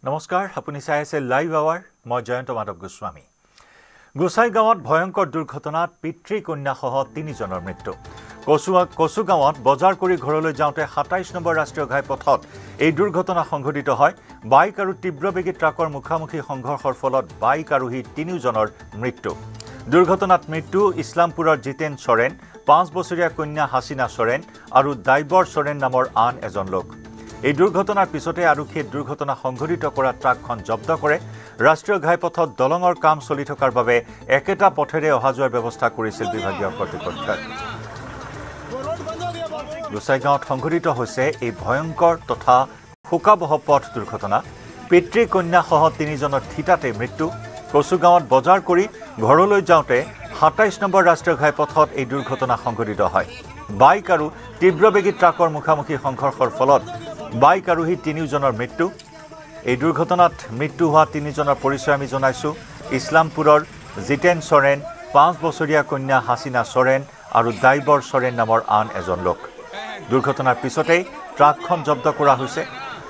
নমস্কাৰ আপুনি চাই আছে লাইভ আৱাৰ মই জয়ন্ত মাধৱ গোস্বামী গোসাইগাঁৱত ভয়ংকৰ দুৰ্ঘটনাত পিতৃ কন্যাসহ 3 জনৰ মৃত্যু কচুগাঁৱত বজাৰ কৰি ঘৰলৈ যাওঁতে 27 নম্বৰ ৰাষ্ট্ৰীয় ঘাইপথত এই দুৰ্ঘটনা সংঘটিত হয় বাইক আৰু তীব্ৰবেগী ট্ৰাকৰ মুখামুখি সংঘৰ্ষৰ ফলত বাইক আৰোহী 3 জনৰ মৃত্যু দুৰ্ঘটনাত মৃত্যু ইছলামপুৰৰ জিতেন সৰেন 5 বছৰীয়া কন্যা হাসিনা সৰেন আৰু দাইবৰ সৰেন নামৰ আন এজন লোক এই দুৰ্ঘটনাৰ পিছতে আৰক্ষীয়ে দুৰ্ঘটনা সংঘটিত কৰা ট্ৰাকখন জব্দ কৰে ৰাষ্ট্ৰীয় ঘাইপথত দলঙৰ কাম চলি থকাৰ বাবে একেটা পথেৰে অহা যোৱাৰ ব্যৱস্থা কৰিছিল বিভাগীয় কৰ্তৃপক্ষই গোসাইগাঁৱত সংঘটিত হৈছে এই ভয়ংকৰ তথা শোকাবহ পথ দুৰ্ঘটনা পিতৃ কন্যাসহ 3 জনৰ থিতাতে মৃত্যু কচুগাঁৱত বজাৰ কৰি ঘৰলৈ যাওঁতে 27 নম্বৰ ৰাষ্ট্ৰীয় ঘাইপথত এই দুৰ্ঘটনা সংঘটিত হয় বাইক আৰু তীব্ৰবেগী ট্ৰাকৰ মুখামুখি সংঘৰ্ষৰ ফলত বাইক আৰোহী 3 জনৰ মৃত্যু এই দুৰ্ঘটনাত মৃত্যু হোৱা 3 জনৰ পৰিচয় আমি জনাইছো ইছলামপুৰৰ জিতেন সৰেন 5 বছৰীয়া কন্যা হাসিনা সৰেন আৰু দাইবৰ সৰেন নামৰ আন এজন লোক দুৰ্ঘটনাৰ পিছতে ট্ৰাকখন জব্দ কৰা হৈছে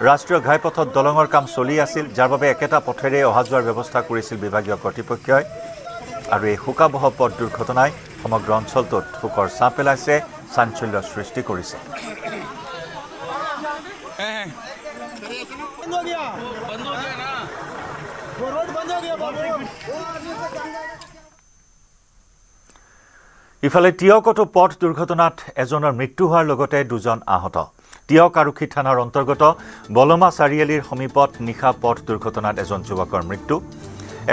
ৰাষ্ট্ৰীয় ঘাইপথত দলঙৰ কাম চলি আছিল যাৰ বাবে একেটা পথেৰে অহা যোৱাৰ ব্যৱস্থা কৰিছিল বিভাগীয় কৰ্তৃপক্ষই আৰু এই শোকাবহ পথ দুৰ্ঘটনাই সমগ্ৰ অঞ্চলটোত শোকৰ ছাঁ পেলাইছে চাঞ্চল্যৰ সৃষ্টি কৰিছে ইফালে টিয়কতো পথ দুৰ্ঘটনাত এজনৰ মৃত্যু হোৱাৰ লগতে 2 জন আহত টিয়ক আৰক্ষী থানাৰ অন্তৰ্গত বলমা চাৰিআলিৰ সমীপত নিশা পথ দুৰ্ঘটনাত এজন যুৱকৰ মৃত্যু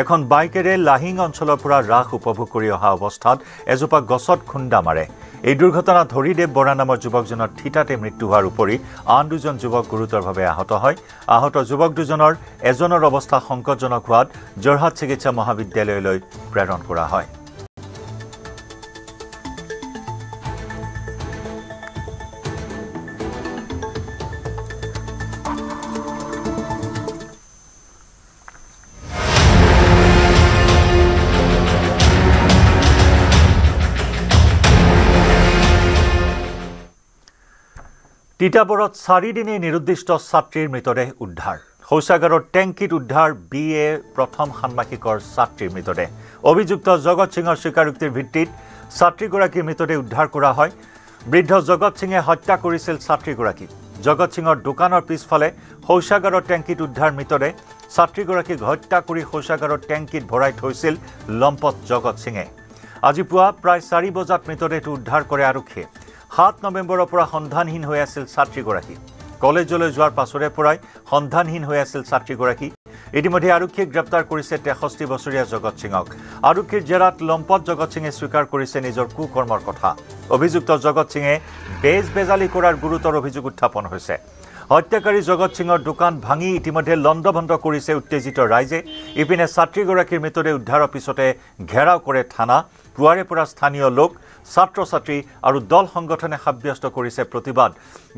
এখন বাইকেৰে লাহিং অঞ্চলৰ পৰা ৰাস উপভোগ কৰি অহা অৱস্থাত এজোপা গছত খুন্দা মাৰে এই দুৰ্ঘটনাত হৰিদেৱ বৰা নামৰ যুৱকজনৰ থিতাতে মৃত্যু হোৱাৰ উপৰি আন 2 জন যুৱক গুৰুতৰভাৱে আহত হয় আহত যুৱক 2 জনৰ এজনৰ অৱস্থা সংকটজনক হোৱাত যোৰহাট চিকিৎসা মহাবিদ্যালয়লৈ প্ৰেৰণ কৰা হয় তিতাবৰত 4 দিনে নিৰুদ্দিষ্ট ছাত্ৰীৰ মৃতদেহ উদ্ধাৰ শৌচাগাৰৰ টেংকিত উদ্ধাৰ BA প্ৰথম ষান্মাসিকৰ ছাত্ৰীৰ মৃতদেহ অভিযুক্ত জগত সিঙৰ স্বীকাৰোক্তিৰ ভিত্তিত ছাত্ৰীগৰাকীৰ মৃতদেহ উদ্ধাৰ কৰা হয় বৃদ্ধ জগত সিঙে হত্যা কৰিছিল ছাত্ৰীগৰাকী জগত সিঙৰ দোকানৰ পিছফালে শৌচাগাৰৰ টেংকিত উদ্ধাৰ মৃতদেহ ছাত্ৰীগৰাকীক হত্যা কৰি শৌচাগাৰৰ টেংকিত ভৰাই থৈছিল লম্পট জগত সিঙে আজি পুৱা প্ৰায় 4 বজাত মৃতদেহটো উদ্ধাৰ কৰে আৰক্ষীয়ে 7 নৱেম্বৰৰ পৰা সন্ধানহীন হৈ আছিল ছাত্ৰীগৰাকী কলেজলৈ যোৱাৰ পাছৰে পৰাই সন্ধানহীন হৈ আছিল ছাত্ৰীগৰাকী ইতিমধ্যে আৰক্ষীয়ে গ্ৰেপ্তাৰ কৰিছে 63 বছৰীয়া জগত সিঙক আৰক্ষীৰ জেৰাত লম্পট জগত সিঙে স্বীকাৰ কৰিছে নিজৰ কুকৰ্মৰ কথা অভিযুক্ত জগত সিঙে বেজালি কৰাৰ গুৰুতৰ অভিযোগ উত্থাপন হৈছে হত্যাকাৰী জগত সিঙৰ দোকান ভাঙি ইতিমধ্যে লণ্ডভণ্ড কৰিছে উত্তেজিত ৰাইজে ইপিনে ছাত্ৰীগৰাকীৰ মৃতদেহ উদ্ধাৰৰ পিছতে ঘেৰাও কৰে থানা পুৱাৰে পৰা স্থানীয় লোক ছাত্ৰ-ছাত্ৰী আৰু দল সংগঠনে সাব্যস্ত কৰিছে প্ৰতিবাদ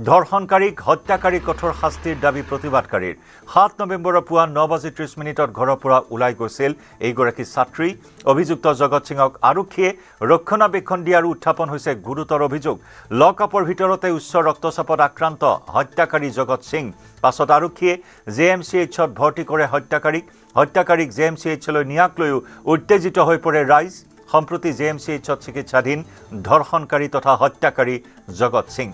ধৰ্ষণকাৰীক হত্যাকাৰী কঠোৰ শাস্তিৰ দাবী প্ৰতিবাদকাৰীৰ 7 নৱেম্বৰৰ পুৱা 9:30 ঘৰৰ পৰা ওলাই গৈছিল এইগৰাকী ছাত্ৰী অভিযুক্ত জগত সিঙক আৰক্ষীয়ে ৰক্ষণাবেক্ষণ দিয়াৰ উত্থাপন হৈছে গুৰুতৰ অভিযোগ লকআপৰ ভিতৰতে উচ্চ ৰক্তচাপত আক্ৰান্ত হত্যাকাৰী জগত সিং পাছত আৰক্ষীয়ে JMCHত ভৰ্তি কৰে হত্যাকাৰীক JMCHলৈ নিয়াক লৈও উত্তেজিত হৈ পৰে ৰাইজ সম্প্ৰতি JMCHত চিকিৎসাধীন ধৰ্ষণকাৰী তথা হত্যাকাৰী জগত সিং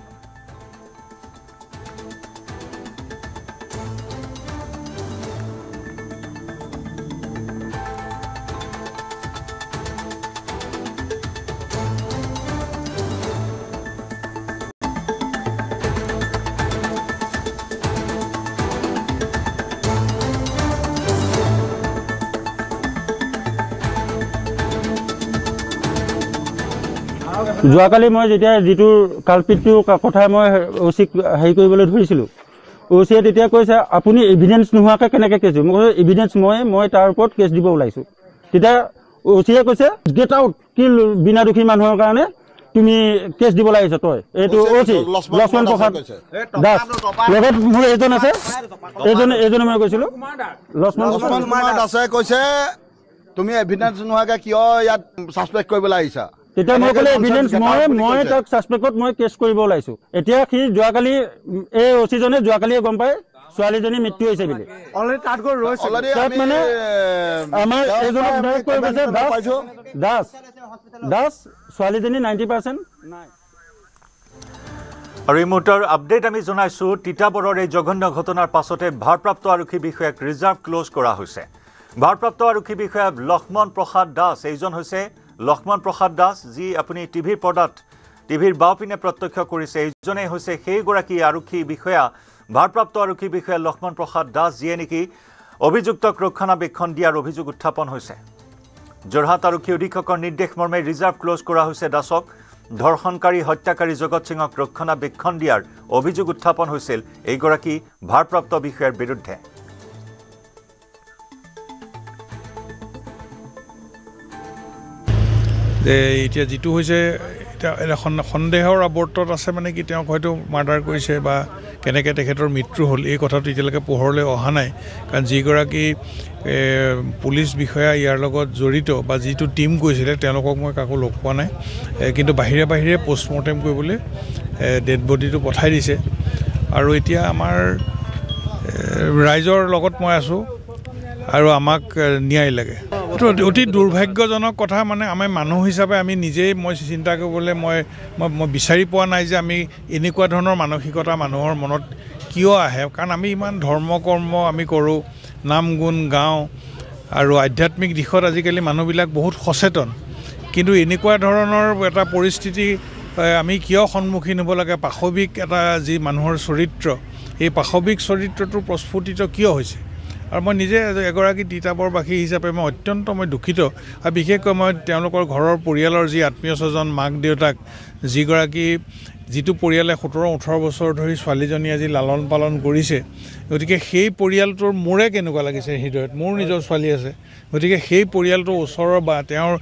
যোৱাকালি মই যেতিয়া যিটো কালপিতটোৰ কথা মই ওচিক হেৰি কৰিবলৈ ধৰিছিলোঁ ওচিয়ে তেতিয়া কৈছে আপুনি এভিডেন্স নোহোৱাকৈ কেনেকৈ কেছ দিব মই কৈছোঁ এভিডেন্স মই তাৰ ওপৰত কেছ দিব ওলাইছোঁ তেতিয়া ওচিয়ে কৈছে গেট আউট কি বিনা দোষী মানুহৰ কাৰণে তুমি কেছ দিব লাগিছ তই এইটো ওচি লক্ষ্মণ প্ৰসাদ দাস লগত মোৰ এজন আছে এজনে মই কৈছিলোঁ লক্ষ্মণ কুমাৰ দাসে কৈছে তুমি এভিডেন্স নোহোৱাকৈ কিয় ইয়াত ছাছপেক্ট কৰিবলৈ আহিছা তেতিয়া মই ক'লে এভিডেন্স মই তাক ছাছপেক্টত মই কেছ কৰিব ওলাইছোঁ এতিয়া সি যোৱাকালি এই ওচিজনে যোৱাকালিয়ে গম পাই ছোৱালীজনীৰ মৃত্যু হৈছে বুলি অলৰেডি তাত গৈ ৰৈছে তাত মানে আমাৰ এজনক উদ্ধাৰ কৰি গৈছে দাস ছোৱালীজনী 90% নাই আৰু এই মুহূৰ্তৰ আপডেট আমি জনাইছোঁ তিতাবৰৰ এই জঘন্য ঘটনাৰ পাছতে ভাৰপ্ৰাপ্ত আৰক্ষী বিষয়াক ৰিজাৰ্ভ ক্লোজ কৰা হৈছে ভাৰপ্ৰাপ্ত আৰক্ষী বিষয়া লক্ষ্মণ প্ৰসাদ দাস এইজন হৈছে লক্ষ্মণ প্ৰসাদ দাস যি আপুনি টিভিৰ পৰ্দাত টিভিৰ বাওপিনে প্ৰত্যক্ষ কৰিছে এইজনেই হৈছে সেইগৰাকী আৰক্ষী বিষয়া ভাৰপ্ৰাপ্ত আৰক্ষী বিষয়া লক্ষ্মণ প্ৰসাদ দাস যিয়ে নেকি অভিযুক্তক ৰক্ষণাবেক্ষণ দিয়াৰ অভিযোগ উত্থাপন হৈছে যোৰহাট আৰক্ষী অধীক্ষকৰ নিৰ্দেশ মৰ্মে ৰিজাৰ্ভ ক্লোজ কৰা হৈছে দাসক ধৰ্ষণকাৰী হত্যাকাৰী জগত সিঙক ৰক্ষণাবেক্ষণ দিয়াৰ অভিযোগ উত্থাপন হৈছিল এইগৰাকী ভাৰপ্ৰাপ্ত বিষয়াৰ বিৰুদ্ধে এতিয়া যিটো হৈছে এখন সন্দেহৰ আৱৰ্তত আছে মানে কি তেওঁক হয়তো মাৰ্ডাৰ কৰিছে বা কেনেকৈ তেখেতৰ মৃত্যু হ'ল এই কথাটো এতিয়ালৈকে পোহৰলৈ অহা নাই কাৰণ যিগৰাকী পুলিচ বিষয়া ইয়াৰ লগত জড়িত বা যিটো টীম গৈছিলে তেওঁলোকক মই কাকো লগ পোৱা নাই কিন্তু বাহিৰে বাহিৰে পষ্টমৰ্টেম কৰিবলৈ ডেড বডিটো পঠাই দিছে আৰু এতিয়া আমাৰ ৰাইজৰ লগত মই আছোঁ আৰু আমাক ন্যায় লাগে এইটো অতি দুৰ্ভাগ্যজনক কথা মানে আমি মানুহ হিচাপে আমি নিজেই মই চিন্তা কৰিবলৈ মই বিচাৰি পোৱা নাই যে আমি এনেকুৱা ধৰণৰ মানসিকতা মানুহৰ মনত কিয় আহে কাৰণ আমি ইমান ধৰ্ম কৰ্ম আমি কৰোঁ নাম গুণ গাওঁ আৰু আধ্যাত্মিক দিশত আজিকালি মানুহবিলাক বহুত সচেতন কিন্তু এনেকুৱা ধৰণৰ এটা পৰিস্থিতি আমি কিয় সন্মুখীন হ'ব লাগে পাশৱিক এটা যি মানুহৰ চৰিত্ৰ এই পাশৱিক চৰিত্ৰটো প্ৰস্ফুটিত কিয় হৈছে আৰু মই নিজে এগৰাকী তিতাবৰবাসী হিচাপে মই অত্যন্ত দুখিত আৰু বিশেষকৈ মই তেওঁলোকৰ ঘৰৰ পৰিয়ালৰ যি আত্মীয় স্বজন মাক দেউতাক যিটো পৰিয়ালে 17-18 বছৰ ধৰি ছোৱালীজনী আজি লালন পালন কৰিছে গতিকে সেই পৰিয়ালটোৰ মোৰে কেনেকুৱা লাগিছে হৃদয়ত মোৰ নিজৰ ছোৱালী আছে গতিকে সেই পৰিয়ালটোৰ ওচৰৰ বা তেওঁৰ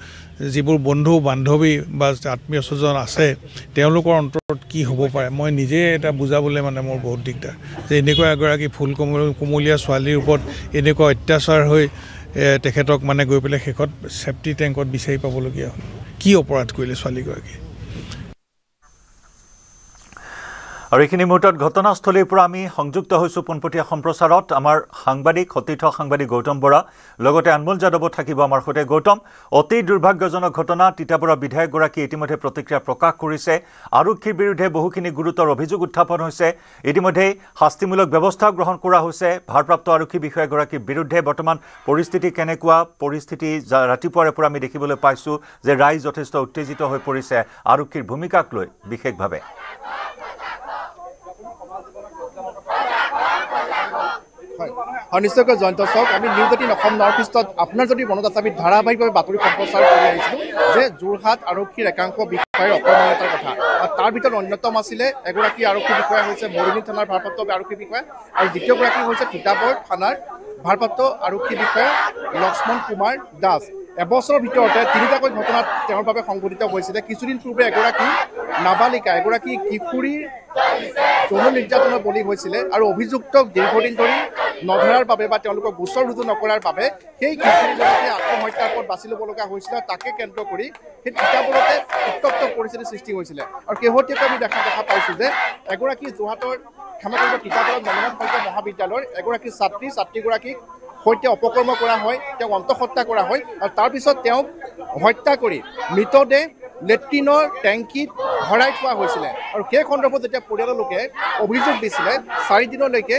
যিবোৰ বন্ধু বান্ধৱী বা আত্মীয় স্বজন আছে তেওঁলোকৰ অন্তৰত কি হ'ব পাৰে মই নিজে এটা বুজাবলৈ মানে মোৰ বহুত দিগদাৰ যে এনেকুৱা এগৰাকী ফুল কোমলীয়া ছোৱালীৰ ওপৰত এনেকুৱা অত্যাচাৰ হৈ তেখেতক মানে গৈ পেলাই শেষত ছেফটি টেংকত বিচাৰি পাবলগীয়া হ'ল কি অপৰাধ কৰিলে ছোৱালীগৰাকী আৰু এইখিনি মুহূৰ্তত ঘটনাস্থলীৰ পৰা আমি সংযুক্ত হৈছোঁ পোনপটীয়া সম্প্ৰচাৰত আমাৰ সাংবাদিক সতীৰ্থ সাংবাদিক গৌতম বৰা লগতে আনমোল যাদৱ থাকিব আমাৰ সৈতে গৌতম অতি দুৰ্ভাগ্যজনক ঘটনা তিতাবৰৰ বিধায়কগৰাকী ইতিমধ্যে প্ৰতিক্ৰিয়া প্ৰকাশ কৰিছে আৰক্ষীৰ বিৰুদ্ধে বহুখিনি গুৰুতৰ অভিযোগ উত্থাপন হৈছে ইতিমধ্যে শাস্তিমূলক ব্যৱস্থা গ্ৰহণ কৰা হৈছে ভাৰপ্ৰাপ্ত আৰক্ষী বিষয়াগৰাকীৰ বিৰুদ্ধে বৰ্তমান পৰিস্থিতি কেনেকুৱা পৰিস্থিতি ৰাতিপুৱাৰে পৰা আমি দেখিবলৈ পাইছোঁ যে ৰাইজ যথেষ্ট উত্তেজিত হৈ পৰিছে আৰক্ষীৰ ভূমিকাক লৈ বিশেষভাৱে নিশ্চয়কৈ জয়ন্ত চাওক আমি নিউজ 18 অসম নৰ্থ ইষ্টত আপোনাৰ যদি মনত আছে আমি ধাৰাবাহিকভাৱে বাতৰি সম্প্ৰচাৰ কৰি আহিছিলোঁ যে যোৰহাট আৰক্ষীৰ একাংশ বিষয়াৰ অকৰ্মণ্যতাৰ কথা আৰু তাৰ ভিতৰত অন্যতম আছিলে এগৰাকী আৰক্ষী বিষয়া হৈছে মৰিনী থানাৰ ভাৰপ্ৰাপ্ত আৰক্ষী বিষয়া আৰু দ্বিতীয়গৰাকী হৈছে তিতাবৰ থানাৰ ভাৰপ্ৰাপ্ত আৰক্ষী বিষয়া লক্ষ্মণ কুমাৰ দাস এবছৰৰ ভিতৰতে তিনিটাকৈ ঘটনাত তেওঁৰ বাবে সংঘটিত হৈছিলে কিছুদিন পূৰ্বে এগৰাকী নাবালিকা এগৰাকী কিশোৰীৰ যৌন নিৰ্যাতনৰ বলি হৈছিলে আৰু অভিযুক্তক দীৰ্ঘদিন ধৰি নধৰাৰ বাবে বা তেওঁলোকক গোচৰ ৰুজু নকৰাৰ বাবে সেই কিশোৰীগৰাকীয়ে আত্মহত্যাৰ পথ বাছি ল'ব লগা হৈছিলে তাকে কেন্দ্ৰ কৰি সেই তিতাবৰতে উত্তপ্ত পৰিস্থিতিৰ সৃষ্টি হৈছিলে আৰু শেহতীয়াকৈ আমি দেখা পাইছোঁ যে এগৰাকী যোৰহাটৰ ক্ষেত্ৰত তিতাবৰৰ নন্দন শইকীয়া মহাবিদ্যালয়ৰ এগৰাকী ছাত্ৰীগৰাকীক সৈতে অপকৰ্ম কৰা হয় তেওঁক অন্তঃহত্যা কৰা হয় আৰু তাৰপিছত তেওঁক হত্যা কৰি মৃতদেহ লেট্ৰিনৰ টেংকিত ভৰাই থোৱা হৈছিলে আৰু সেই সন্দৰ্ভত যেতিয়া পৰিয়ালৰ লোকে অভিযোগ দিছিলে 4 দিনলৈকে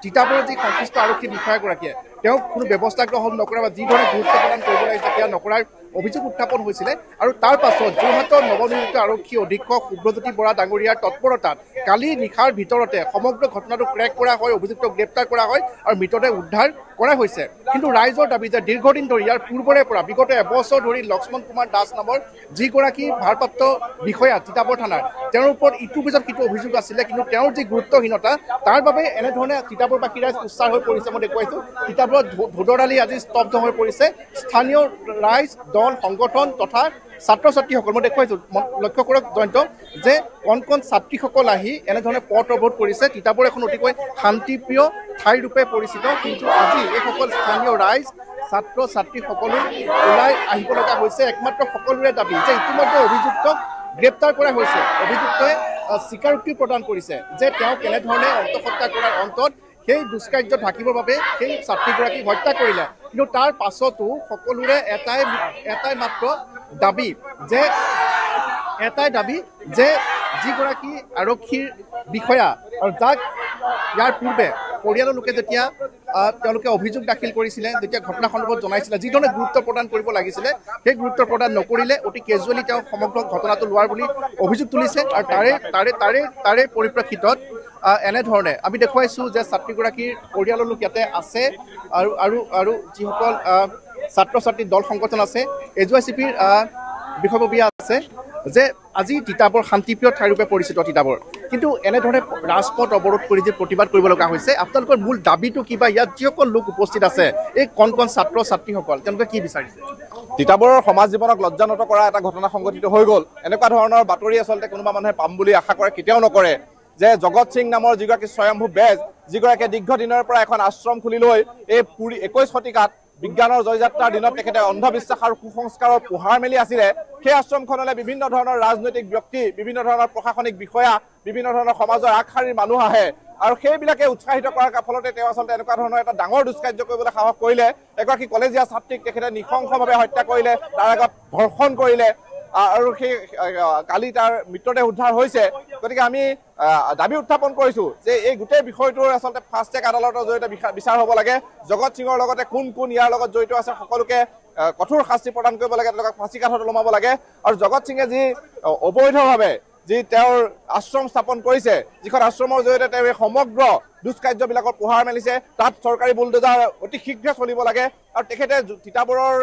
তিতাবৰৰ যি সংশ্লিষ্ট আৰক্ষী বিষয়াগৰাকীয়ে তেওঁক কোনো ব্যৱস্থা গ্ৰহণ নকৰা বা যিধৰণে গুৰুত্ব প্ৰদান কৰিব লাগিছে সেয়া নকৰাৰ অভিযোগ উত্থাপন হৈছিলে আৰু তাৰ পাছত যোৰহাটৰ নৱনিযুক্ত আৰক্ষী অধীক্ষক শুভ্ৰজ্যোতি বৰা ডাঙৰীয়াৰ তৎপৰতাত কালি নিশাৰ ভিতৰতে সমগ্ৰ ঘটনাটো ক্ৰেক কৰা হয় অভিযুক্তক গ্ৰেপ্তাৰ কৰা হয় আৰু মৃতদেহ উদ্ধাৰ কৰা হৈছে কিন্তু ৰাইজৰ দাবী যে দীৰ্ঘদিন ধৰি ইয়াৰ পূৰ্বৰে পৰা বিগত এবছৰ ধৰি লক্ষ্মণ কুমাৰ দাস নামৰ যিগৰাকী ভাৰপ্ৰাপ্ত বিষয়া তিতাবৰ থানাৰ তেওঁৰ ওপৰত ইটোৰ পিছত সিটো অভিযোগ আছিলে কিন্তু তেওঁৰ যি গুৰুত্বহীনতা তাৰ বাবে এনেধৰণে তিতাবৰবাসী ৰাইজ উচ্চাৰ হৈ পৰিছে মই দেখুৱাইছোঁ তিতাবৰত ধোদৰালি আজি স্তব্ধ হৈ পৰিছে স্থানীয় ৰাইজ দল সংগঠন তথা ছাত্ৰ ছাত্ৰীসকল মই দেখুৱাইছোঁ লক্ষ্য কৰক জয়ন্ত যে কণ ছাত্ৰীসকল আহি এনেধৰণে পথ অৱৰোধ কৰিছে তিতাবৰ এখন অতিকৈ শান্তিপ্ৰিয় ঠাই ৰূপে পৰিচিত কিন্তু আজি এইসকল স্থানীয় ৰাইজ ছাত্ৰ ছাত্ৰীসকলো ওলাই আহিব লগা হৈছে একমাত্ৰ সকলোৰে দাবী যে ইতিমধ্যে অভিযুক্তক গ্ৰেপ্তাৰ কৰা হৈছে অভিযুক্তই স্বীকাৰোক্তি প্ৰদান কৰিছে যে তেওঁ কেনেধৰণে অন্তঃহত্যা কৰাৰ অন্তত সেই দুষ্কাৰ্য ঢাকিবৰ বাবে সেই ছাত্ৰীগৰাকীক হত্যা কৰিলে। কিন্তু তাৰ পাছতো সকলোৰে এটাই মাত্ৰ দাবী যে যিগৰাকী আৰক্ষীৰ বিষয়া আৰু যাক ইয়াৰ পূৰ্বে পৰিয়ালৰ লোকে যেতিয়া তেওঁলোকে অভিযোগ দাখিল কৰিছিলে, যেতিয়া ঘটনা সন্দৰ্ভত জনাইছিলে, যিধৰণে গুৰুত্ব প্ৰদান কৰিব লাগিছিলে সেই গুৰুত্ব প্ৰদান নকৰিলে, অতি কেজুৱেলি তেওঁ সমগ্ৰ ঘটনাটো লোৱাৰ বুলি অভিযোগ তুলিছে। আৰু তাৰে পৰিপ্ৰেক্ষিতত এনেধৰণে আমি দেখুৱাইছোঁ যে ছাত্ৰীগৰাকীৰ পৰিয়ালৰ লোক ইয়াতে আছে আৰু যিসকল ছাত্ৰ ছাত্ৰীৰ দল সংগঠন আছে, এজুৱাইচিপিৰ বিষয়ববীয়া আছে, যে আজি তিতাবৰ শান্তিপ্ৰিয় ঠাইৰূপে পৰিচিত তিতাবৰ, কিন্তু এনেধৰণে ৰাজপথ অৱৰোধ কৰি যে প্ৰতিবাদ কৰিব লগা হৈছে, আপোনালোকৰ মূল দাবীটো কিবা? ইয়াত যিসকল লোক উপস্থিত আছে, এই কণ ছাত্ৰ ছাত্ৰীসকল, তেওঁলোকে কি বিচাৰিছে? তিতাবৰৰ সমাজ জীৱনক লজ্জানত কৰা এটা ঘটনা সংঘটিত হৈ গ'ল। এনেকুৱা ধৰণৰ বাতৰি আচলতে কোনোবা মানুহে পাম বুলি আশা কৰে, কেতিয়াও নকৰে। যে জগত সিং নামৰ যিগৰাকী স্বয়ম্ভু বেজ, যিগৰাকীয়ে দীৰ্ঘদিনৰ পৰা এখন আশ্ৰম খুলি লৈ এই 21 শতিকাত বিজ্ঞানৰ জয়যাত্ৰাৰ দিনত তেখেতে অন্ধবিশ্বাস আৰু কুসংস্কাৰৰ পোহাৰ মেলি আছিলে, সেই আশ্ৰমখনলৈ বিভিন্ন ধৰণৰ ৰাজনৈতিক ব্যক্তি, বিভিন্ন ধৰণৰ প্ৰশাসনিক বিষয়া, বিভিন্ন ধৰণৰ সমাজৰ আগশাৰীৰ মানুহ আহে আৰু সেইবিলাকে উৎসাহিত কৰাৰ ফলতে তেওঁ আচলতে এনেকুৱা ধৰণৰ এটা ডাঙৰ দুষ্কাৰ্য কৰিবলৈ সাহস কৰিলে। এগৰাকী কলেজীয়া ছাত্ৰীক তেখেতে নৃশংসভাৱে হত্যা কৰিলে, তাৰ আগত ধৰ্ষণ কৰিলে আৰু সেই কালি তাৰ মৃতদেহ উদ্ধাৰ হৈছে। গতিকে আমি দাবী উত্থাপন কৰিছোঁ যে এই গোটেই বিষয়টোৰ আচলতে ফাষ্ট ট্ৰেক আদালতৰ জৰিয়তে বিচাৰ হ'ব লাগে। জগত সিঙৰ লগতে কোন ইয়াৰ লগত জড়িত আছে সকলোকে কঠোৰ শাস্তি প্ৰদান কৰিব লাগে, তেওঁলোকক ফাঁচী কাঠত ওলমাব লাগে। আৰু জগত সিঙে যি অবৈধভাৱে যি তেওঁৰ আশ্ৰম স্থাপন কৰিছে, যিখন আশ্ৰমৰ জৰিয়তে তেওঁ এই সমগ্ৰ দুষ্কাৰ্যবিলাকৰ পোহাৰ মেলিছে, তাত চৰকাৰী বুলডোজাৰ অতি শীঘ্ৰে চলিব লাগে। আৰু তেখেতে তিতাবৰৰ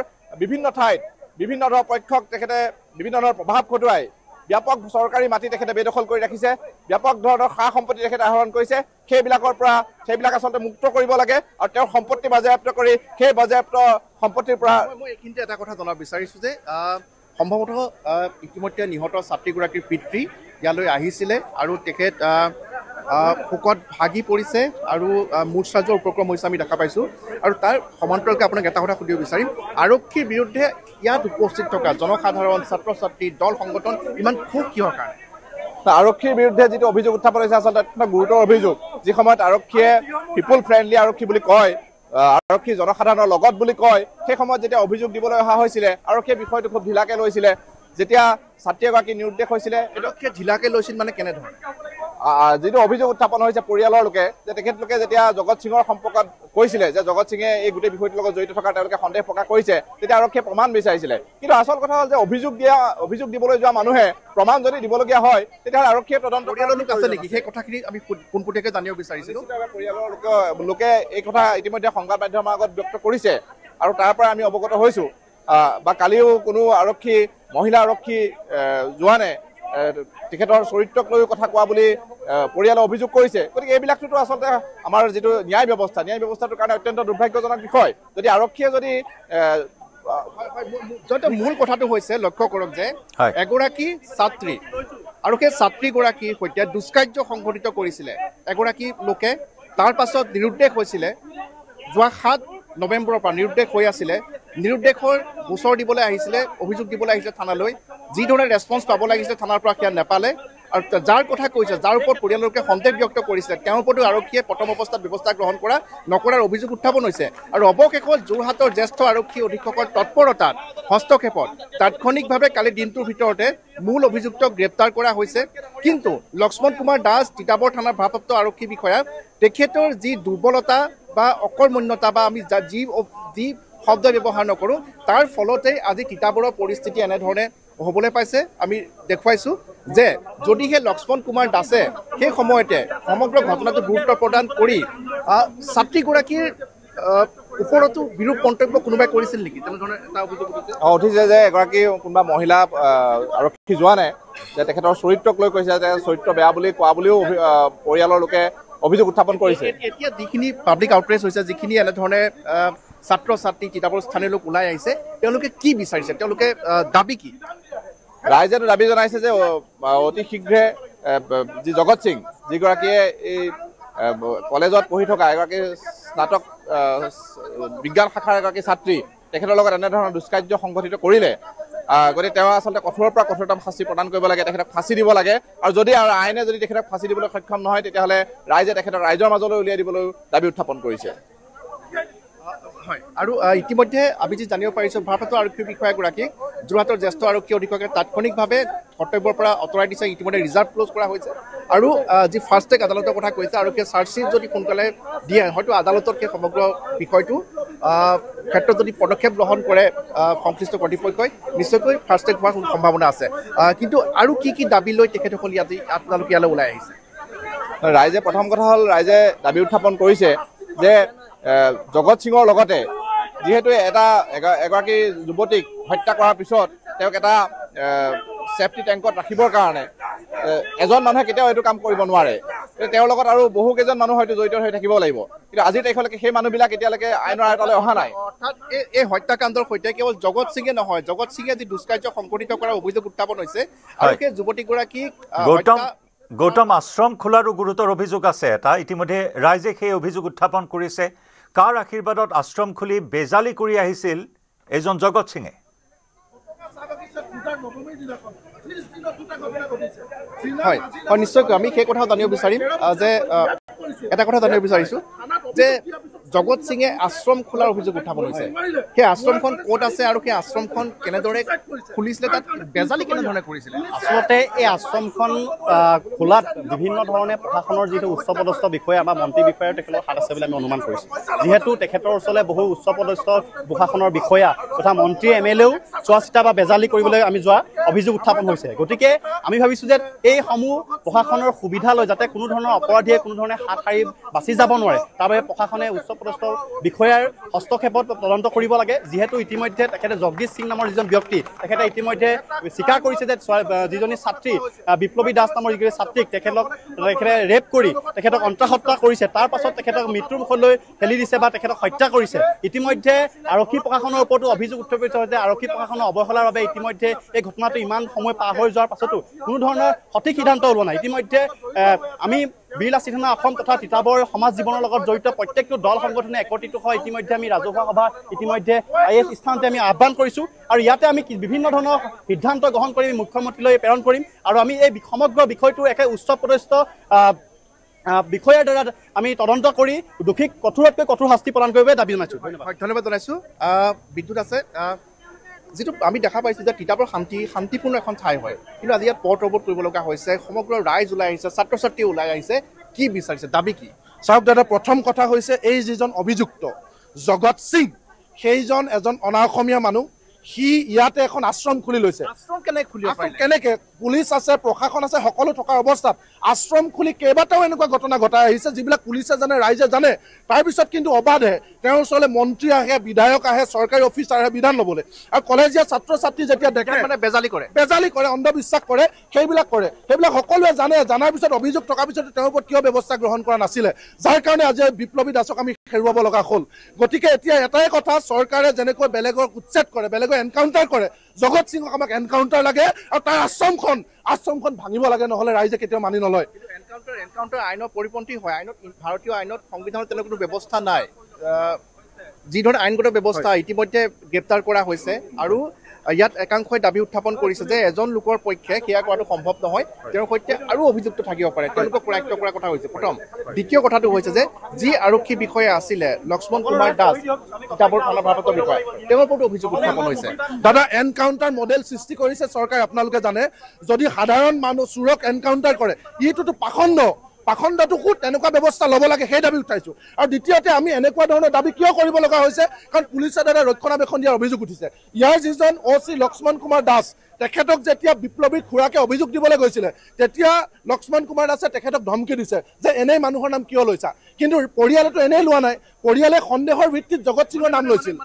বিভিন্ন ঠাইত বিভিন্ন ধৰণৰ পক্ষক তেখেতে বিভিন্ন ধৰণৰ প্ৰভাৱ খটুৱাই ব্যাপক চৰকাৰী মাটি তেখেতে বেদখল কৰি ৰাখিছে, ব্যাপক ধৰণৰ সা সম্পত্তি তেখেতে আহৰণ কৰিছে। সেইবিলাক আচলতে মুক্ত কৰিব লাগে আৰু তেওঁৰ সম্পত্তি বাজেয়াপ্ত কৰি সেই বাজেয়াপ্ত সম্পত্তিৰ পৰা মই এইখিনিতে এটা কথা জনাব বিচাৰিছোঁ যে সম্ভৱতঃ ইতিমধ্যে নিহত ছাত্ৰীগৰাকীৰ পিতৃ ইয়ালৈ আহিছিলে আৰু তেখেত শোকত ভাগি পৰিছে আৰু মূৰ্ছাযোৱাৰ উপক্ৰম হৈছে আমি দেখা পাইছোঁ। আৰু তাৰ সমান্তৰালকৈ আপোনাক এটা কথা সুধিব বিচাৰিম, আৰক্ষীৰ বিৰুদ্ধে ইয়াত উপস্থিত থকা জনসাধাৰণ, ছাত্ৰ ছাত্ৰী, দল সংগঠন ইমান ক্ষোভ কিহৰ কাৰণে? আৰক্ষীৰ বিৰুদ্ধে যিটো অভিযোগ উত্থাপন হৈছে আচলতে এটা গুৰুতৰ অভিযোগ। যি সময়ত আৰক্ষীয়ে পিপুল ফ্ৰেণ্ডলি আৰক্ষী বুলি কয়, আৰক্ষী জনসাধাৰণৰ লগত বুলি কয়, সেই সময়ত যেতিয়া অভিযোগ দিবলৈ অহা হৈছিলে আৰক্ষীয়ে বিষয়টো খুব ঢিলাকৈ লৈছিলে। যেতিয়া ছাত্ৰী এগৰাকী নিৰুদ্দেশ হৈছিলে, আৰক্ষীয়ে ঢিলাকৈ লৈছিল মানে কেনেধৰণে? যিটো অভিযোগ উত্থাপন হৈছে পৰিয়ালৰ লোকে, যে তেখেতলোকে যেতিয়া জগত সিঙৰ সম্পৰ্কত কৈছিলে যে জগত সিঙে এই গোটেই বিষয়টোৰ লগত জড়িত থকাৰ তেওঁলোকে সন্দেহ প্ৰকাশ কৰিছে, তেতিয়া আৰক্ষীয়ে প্ৰমাণ বিচাৰিছিলে। কিন্তু আচল কথা হ'ল যে অভিযোগ দিবলৈ যোৱা মানুহে প্ৰমাণ যদি দিবলগীয়া হয় তেতিয়াহ'লে আৰক্ষীয়ে তদন্ত পৰিয়ালৰ লোক আছে নেকি? সেই কথাখিনি আমি পোনপটীয়াকৈ জানিব বিচাৰিছিলোঁ। পৰিয়ালৰ লোকে এই কথা ইতিমধ্যে সংবাদ মাধ্যমৰ আগত ব্যক্ত কৰিছে আৰু তাৰ পৰা আমি অৱগত হৈছোঁ। বা কালিও কোনো মহিলা আৰক্ষী জোৱানে তেখেতৰ চৰিত্ৰক লৈ কথা কোৱা বুলি পৰিয়ালে অভিযোগ কৰিছে। গতিকে এইবিলাকতো আচলতে আমাৰ যিটো ন্যায় ব্যৱস্থাটোৰ কাৰণে অত্যন্ত দুৰ্ভাগ্যজনক বিষয়। যদি আৰক্ষীয়ে যদি মূল কথাটো হৈছে, লক্ষ্য কৰক যে এগৰাকী ছাত্ৰী আৰু সেই ছাত্ৰীগৰাকীৰ সৈতে দুষ্কাৰ্য সংঘটিত কৰিছিলে এগৰাকী লোকে, তাৰ পাছত নিৰুদ্দেশ হৈছিলে। যোৱা 7 নৱেম্বৰৰ পৰা নিৰুদ্দেশ হৈ আছিলে। নিৰুদ্দেশৰ গোচৰ দিবলৈ আহিছিলে, অভিযোগ দিবলৈ আহিছিলে থানালৈ। যিধৰণে ৰেছপন্স পাব লাগিছিলে থানাৰ পৰা সেয়া নাপালে। আৰু যাৰ কথা কৈছে, যাৰ ওপৰত পৰিয়াললোকে সন্দেহ ব্যক্ত কৰিছিলে, তেওঁৰ ওপৰতো আৰক্ষীয়ে প্ৰথম অৱস্থাত ব্যৱস্থা গ্ৰহণ নকৰাৰ অভিযোগ উত্থাপন হৈছে। আৰু অৱশেষত যোৰহাটৰ জ্যেষ্ঠ আৰক্ষী অধীক্ষকৰ তৎপৰতাত, হস্তক্ষেপত তাৎক্ষণিকভাৱে কালি দিনটোৰ ভিতৰতে মূল অভিযুক্তক গ্ৰেপ্তাৰ কৰা হৈছে। কিন্তু লক্ষ্মণ কুমাৰ দাস, তিতাবৰ থানাৰ ভাৰপ্ৰাপ্ত আৰক্ষী বিষয়া, তেখেতৰ যি দুৰ্বলতা বা অকৰ্মণ্যতা বা আমি যি শব্দ ব্যৱহাৰ নকৰোঁ, তাৰ ফলতেই আজি তিতাবৰৰ পৰিস্থিতি এনেধৰণে হ'বলৈ পাইছে। আমি দেখুৱাইছোঁ যে যদিহে লক্ষ্মণ কুমাৰ দাসে সেই সময়তে সমগ্ৰ ঘটনাটো গুৰুত্ব প্ৰদান কৰি ছাত্ৰীগৰাকীৰ ওপৰতো বিৰূপ মন্তব্য কোনোবাই কৰিছিল নেকি, তেনেধৰণে এটা অভিযোগ উঠিছে যে এগৰাকী কোনোবা মহিলা আৰক্ষী জোৱানে যে তেখেতৰ চৰিত্ৰক লৈ কৈছে যে চৰিত্ৰ বেয়া বুলি কোৱা বুলিও পৰিয়ালৰ লোকে অভিযোগ উত্থাপন কৰিছে। এতিয়া যিখিনি পাব্লিক আউটৰেজ হৈছে, যিখিনি এনেধৰণে ছাত্ৰ ছাত্ৰী, তিতাবৰ স্থানীয় লোক ওলাই আহিছে, তেওঁলোকে কি বিচাৰিছে, তেওঁলোকে দাবী কি? ৰাইজেতো দাবী জনাইছে যে অতি শীঘ্ৰে যি জগত সিং, যিগৰাকীয়ে এই কলেজত পঢ়ি থকা এগৰাকী স্নাতক বিজ্ঞান শাখাৰ এগৰাকী ছাত্ৰী, তেখেতৰ লগত এনেধৰণৰ দুষ্কাৰ্য সংঘটিত কৰিলে, গতিকে তেওঁ আচলতে কঠোৰৰ পৰা কঠোৰতম শাস্তি প্ৰদান কৰিব লাগে, তেখেতক ফাঁচি দিব লাগে। আৰু যদি আইনে যদি তেখেতক ফাঁচি দিবলৈ সক্ষম নহয় তেতিয়াহ'লে ৰাইজে তেখেতক ৰাইজৰ মাজলৈ উলিয়াই দিবলৈ দাবী উত্থাপন কৰিছে। হয়, আৰু ইতিমধ্যে আমি যি জানিব পাৰিছোঁ ভাৰপ্ৰাপ্ত আৰক্ষী বিষয়াগৰাকীক যোৰহাটৰ জ্যেষ্ঠ আৰক্ষী অধীক্ষকে তাৎক্ষণিকভাৱে কৰ্তব্যৰ পৰা আঁতৰাই দিছে। ইতিমধ্যে ৰিজাৰ্ভ ক্ল'জ কৰা হৈছে আৰু যি ফাৰ্ষ্ট ট্ৰেক আদালতৰ কথা কৈছে, আৰক্ষীয়ে চাৰ্জশ্বীট যদি সোনকালে দিয়ে হয়তো আদালতত সেই সমগ্ৰ বিষয়টো ক্ষেত্ৰত যদি পদক্ষেপ গ্ৰহণ কৰে সংশ্লিষ্ট কৰ্তৃপক্ষই নিশ্চয়কৈ ফাৰ্ষ্ট ট্ৰেক হোৱাৰ সম্ভাৱনা আছে। কিন্তু আৰু কি দাবী লৈ তেখেতসকলে আজি আপোনালোকে ইয়ালৈ ওলাই আহিছে? ৰাইজে প্ৰথম কথা হ'ল ৰাইজে দাবী উত্থাপন কৰিছে যে জগত সিঙৰ লগতে যিহেতু এগৰাকী যুৱতীক হত্যা কৰাৰ পিছত তেওঁক এটা ছেফটি টেংকত ৰাখিবৰ কাৰণে এজন মানুহে কেতিয়াও এইটো কাম কৰিব নোৱাৰে। তেওঁৰ লগত আৰু বহুকেইজন মানুহ হয়তো জড়িত হৈ থাকিব লাগিব, কিন্তু আজিৰ তাৰিখলৈকে সেই মানুহবিলাক এতিয়ালৈকে আইনৰ আয়তালৈ অহা নাই। অৰ্থাৎ এই হত্যাকাণ্ডৰ সৈতে কেৱল জগত সিঙে নহয়, জগত সিঙে যি দুষ্কাৰ্য সংঘটিত কৰাৰ অভিযোগ উত্থাপন হৈছে আৰু সেই যুৱতীগৰাকীক গৌতম আশ্ৰম খোলাৰো গুৰুতৰ অভিযোগ আছে এটা। ইতিমধ্যে ৰাইজে সেই অভিযোগ উত্থাপন কৰিছে। কাৰ আশীৰ্বাদত আশ্ৰম খুলি বেজালি কৰি আহিছিল এজন জগত সিঙে? হয়, নিশ্চয়কৈ আমি সেই কথাও জানিব বিচাৰিম যে এটা কথা জানিব বিচাৰিছোঁ যে জগত সিঙে আশ্ৰম খোলাৰ অভিযোগ উত্থাপন হৈছে। সেই আশ্ৰমখন ক'ত আছে আৰু সেই আশ্ৰমখন কেনেদৰে খুলিছিলে, তাত বেজালি কেনেধৰণে কৰিছিলে? আচলতে এই আশ্ৰমখন খোলাত বিভিন্ন ধৰণে প্ৰশাসনৰ যিটো উচ্চপদস্থ বিষয়া বা মন্ত্ৰী বিষয়াৰ তেখেতৰ হাত আছে বুলি আমি অনুমান কৰিছোঁ। যিহেতু তেখেতৰ ওচৰলৈ বহু উচ্চপদস্থ প্ৰশাসনৰ বিষয়া তথা মন্ত্ৰী MLAও চোৱা চিতা বা বেজালি কৰিবলৈ আমি যোৱা অভিযোগ উত্থাপন হৈছে। গতিকে আমি ভাবিছোঁ যে এইসমূহ প্ৰশাসনৰ সুবিধা লৈ যাতে কোনো ধৰণৰ অপৰাধীয়ে কোনো ধৰণে হাত সাৰি বাচি যাব নোৱাৰে, তাৰ বাবে প্ৰশাসনে উচ্চপদস্থ বিষয়াৰ হস্তক্ষেপত তদন্ত কৰিব লাগে। যিহেতু ইতিমধ্যে তেখেতে জগদীশ সিং নামৰ যিজন ব্যক্তি তেখেতে ইতিমধ্যে স্বীকাৰ কৰিছে যে যিজনী ছাত্ৰী বিপ্লৱী দাস নামৰ যিগৰাকী ছাত্ৰীক তেখেতে ৰেপ কৰি তেখেতক অন্তঃহত্যা কৰিছে, তাৰ পাছত তেখেতক মৃত্যুৰ মুখলৈ ঠেলি দিছে বা তেখেতক হত্যা কৰিছে। ইতিমধ্যে আৰক্ষী প্ৰশাসনৰ ওপৰতো অভিযোগ উত্থাপিত হৈছে। আৰক্ষী প্ৰশাসনৰ অৱহেলাৰ বাবে ইতিমধ্যে এই ঘটনাটো ইমান সময় পাৰ হৈ যোৱাৰ পাছতো কোনো ধৰণৰ সঠিক সিদ্ধান্ত ওলোৱা নাই। ইতিমধ্যে আমি বীৰ লাচিত থানা অসম তথা তিতাবৰ সমাজ জীৱনৰ লগত জড়িত প্ৰত্যেকটো দল সংগঠনে একত্ৰিত হয়। ইতিমধ্যে আমি ৰাজহুৱা সভা ইতিমধ্যে এই স্থানতে আমি আহ্বান কৰিছোঁ আৰু ইয়াতে আমি বিভিন্ন ধৰণৰ সিদ্ধান্ত গ্ৰহণ কৰি মুখ্যমন্ত্ৰীলৈ প্ৰেৰণ কৰিম আৰু আমি এই সমগ্ৰ বিষয়টো একে উচ্চপদস্থ বিষয়াৰ দ্বাৰা আমি তদন্ত কৰি দোষীক কঠোৰতকৈ কঠোৰ শাস্তি প্ৰদান কৰিবলৈ দাবী জনাইছোঁ। ধন্যবাদ জনাইছোঁ। বিদ্যুৎ আছে, যিটো আমি দেখা পাইছোঁ যে তিতাবৰ শান্তিপূৰ্ণ এখন ঠাই হয়, কিন্তু আজি ইয়াত পথ অৱৰোধ কৰিব লগা হৈছে। সমগ্ৰ ৰাইজ ওলাই আহিছে, ছাত্ৰ ছাত্ৰী ওলাই আহিছে, কি বিচাৰিছে, দাবী কি? চাওক দাদা, প্ৰথম কথা হৈছে এই যিজন অভিযুক্ত জগত সিং, সেইজন এজন অনা অসমীয়া মানুহ। সি ইয়াতে এখন আশ্ৰম খুলি লৈছে। আশ্ৰম কেনেকৈ খুলিব পাৰিলে? কেনেকে পুলিচ আছে, প্ৰশাসন আছে, সকলো থকা অৱস্থাত আশ্ৰম খুলি কেইবাটাও এনেকুৱা ঘটনা ঘটাই আহিছে যিবিলাক পুলিচে জানে, ৰাইজে জানে। তাৰপিছত কিন্তু অবাধে তেওঁৰ ওচৰলৈ মন্ত্ৰী আহে, বিধায়ক আহে, চৰকাৰী অফিচাৰ আহে বিধান ল'বলৈ। আৰু কলেজীয়া ছাত্ৰ ছাত্ৰী যেতিয়া দেখে মানে বেজালি কৰে, অন্ধবিশ্বাস কৰে, সেইবিলাক সকলোৱে জানে। জনাৰ পিছত অভিযোগ থকাৰ পিছত তেওঁৰ ওপৰত কিয় ব্যৱস্থা গ্ৰহণ কৰা নাছিলে, যাৰ কাৰণে আজি বিপ্লৱী দাসক আমি হেৰুৱাব লগা হ'ল। গতিকে এতিয়া এটাই কথা, চৰকাৰে যেনেকৈ বেলেগক উচ্ছেদ কৰে, বেলেগক এনকাউণ্টাৰ কৰে, জগত সিঙক আমাক এনকাউণ্টাৰ লাগে আৰু তাৰ আশ্ৰমখন ভাঙিব লাগে, নহ'লে ৰাইজে কেতিয়াও মানি নলয়। এনকাউণ্টাৰ আইনৰ পৰিপন্থী হয়। ভাৰতীয় আইনত, সংবিধানত তেনেকুৱা কোনো ব্যৱস্থা নাই। যিধৰণে আইনগত ব্যৱস্থা ইতিমধ্যে গ্ৰেপ্তাৰ কৰা হৈছে আৰু ইয়াত একাংশই দাবী উত্থাপন কৰিছে যে এজন লোকৰ পক্ষে সেয়া কৰাটো সম্ভৱ নহয়, তেওঁৰ সৈতে আৰু অভিযুক্ত থাকিব পাৰে, তেওঁলোকক কৰায়ত্ব কৰাৰ কথা হৈছে প্ৰথম। দ্বিতীয় কথাটো হৈছে যে যি আৰক্ষী বিষয়া আছিলে লক্ষ্মণ কুমাৰ দাস, তিতাবৰ থানাৰ ভাৰপ্ৰাপ্ত বিষয়া, তেওঁৰ ওপৰতো অভিযোগ উত্থাপন হৈছে। দাদা, এনকাউণ্টাৰ মডেল সৃষ্টি কৰিছে চৰকাৰে। আপোনালোকে জানে, যদি সাধাৰণ মানুহ চোৰক এনকাউণ্টাৰ কৰে, ইটোতো পাখণ্ডটো ক'ত তেনেকুৱা ব্যৱস্থা ল'ব লাগে, সেই দাবী উঠাইছোঁ। আৰু দ্বিতীয়তে আমি এনেকুৱা ধৰণৰ দাবী কিয় কৰিব লগা হৈছে, কাৰণ পুলিচে দ্বাৰা ৰক্ষণাবেক্ষণ দিয়াৰ অভিযোগ উঠিছে। ইয়াৰ যিজন OC লক্ষ্মণ কুমাৰ দাস, তেখেতক যেতিয়া বিপ্লৱী খুৰাকে অভিযোগ দিবলৈ গৈছিলে, তেতিয়া লক্ষ্মণ কুমাৰ দাসে তেখেতক ধমকি দিছে যে এনেই মানুহৰ নাম কিয় লৈছা। কিন্তু পৰিয়ালেতো এনেই লোৱা নাই, পৰিয়ালে সন্দেহৰ ভিত্তিত জগত সিঙৰ নাম লৈছিল।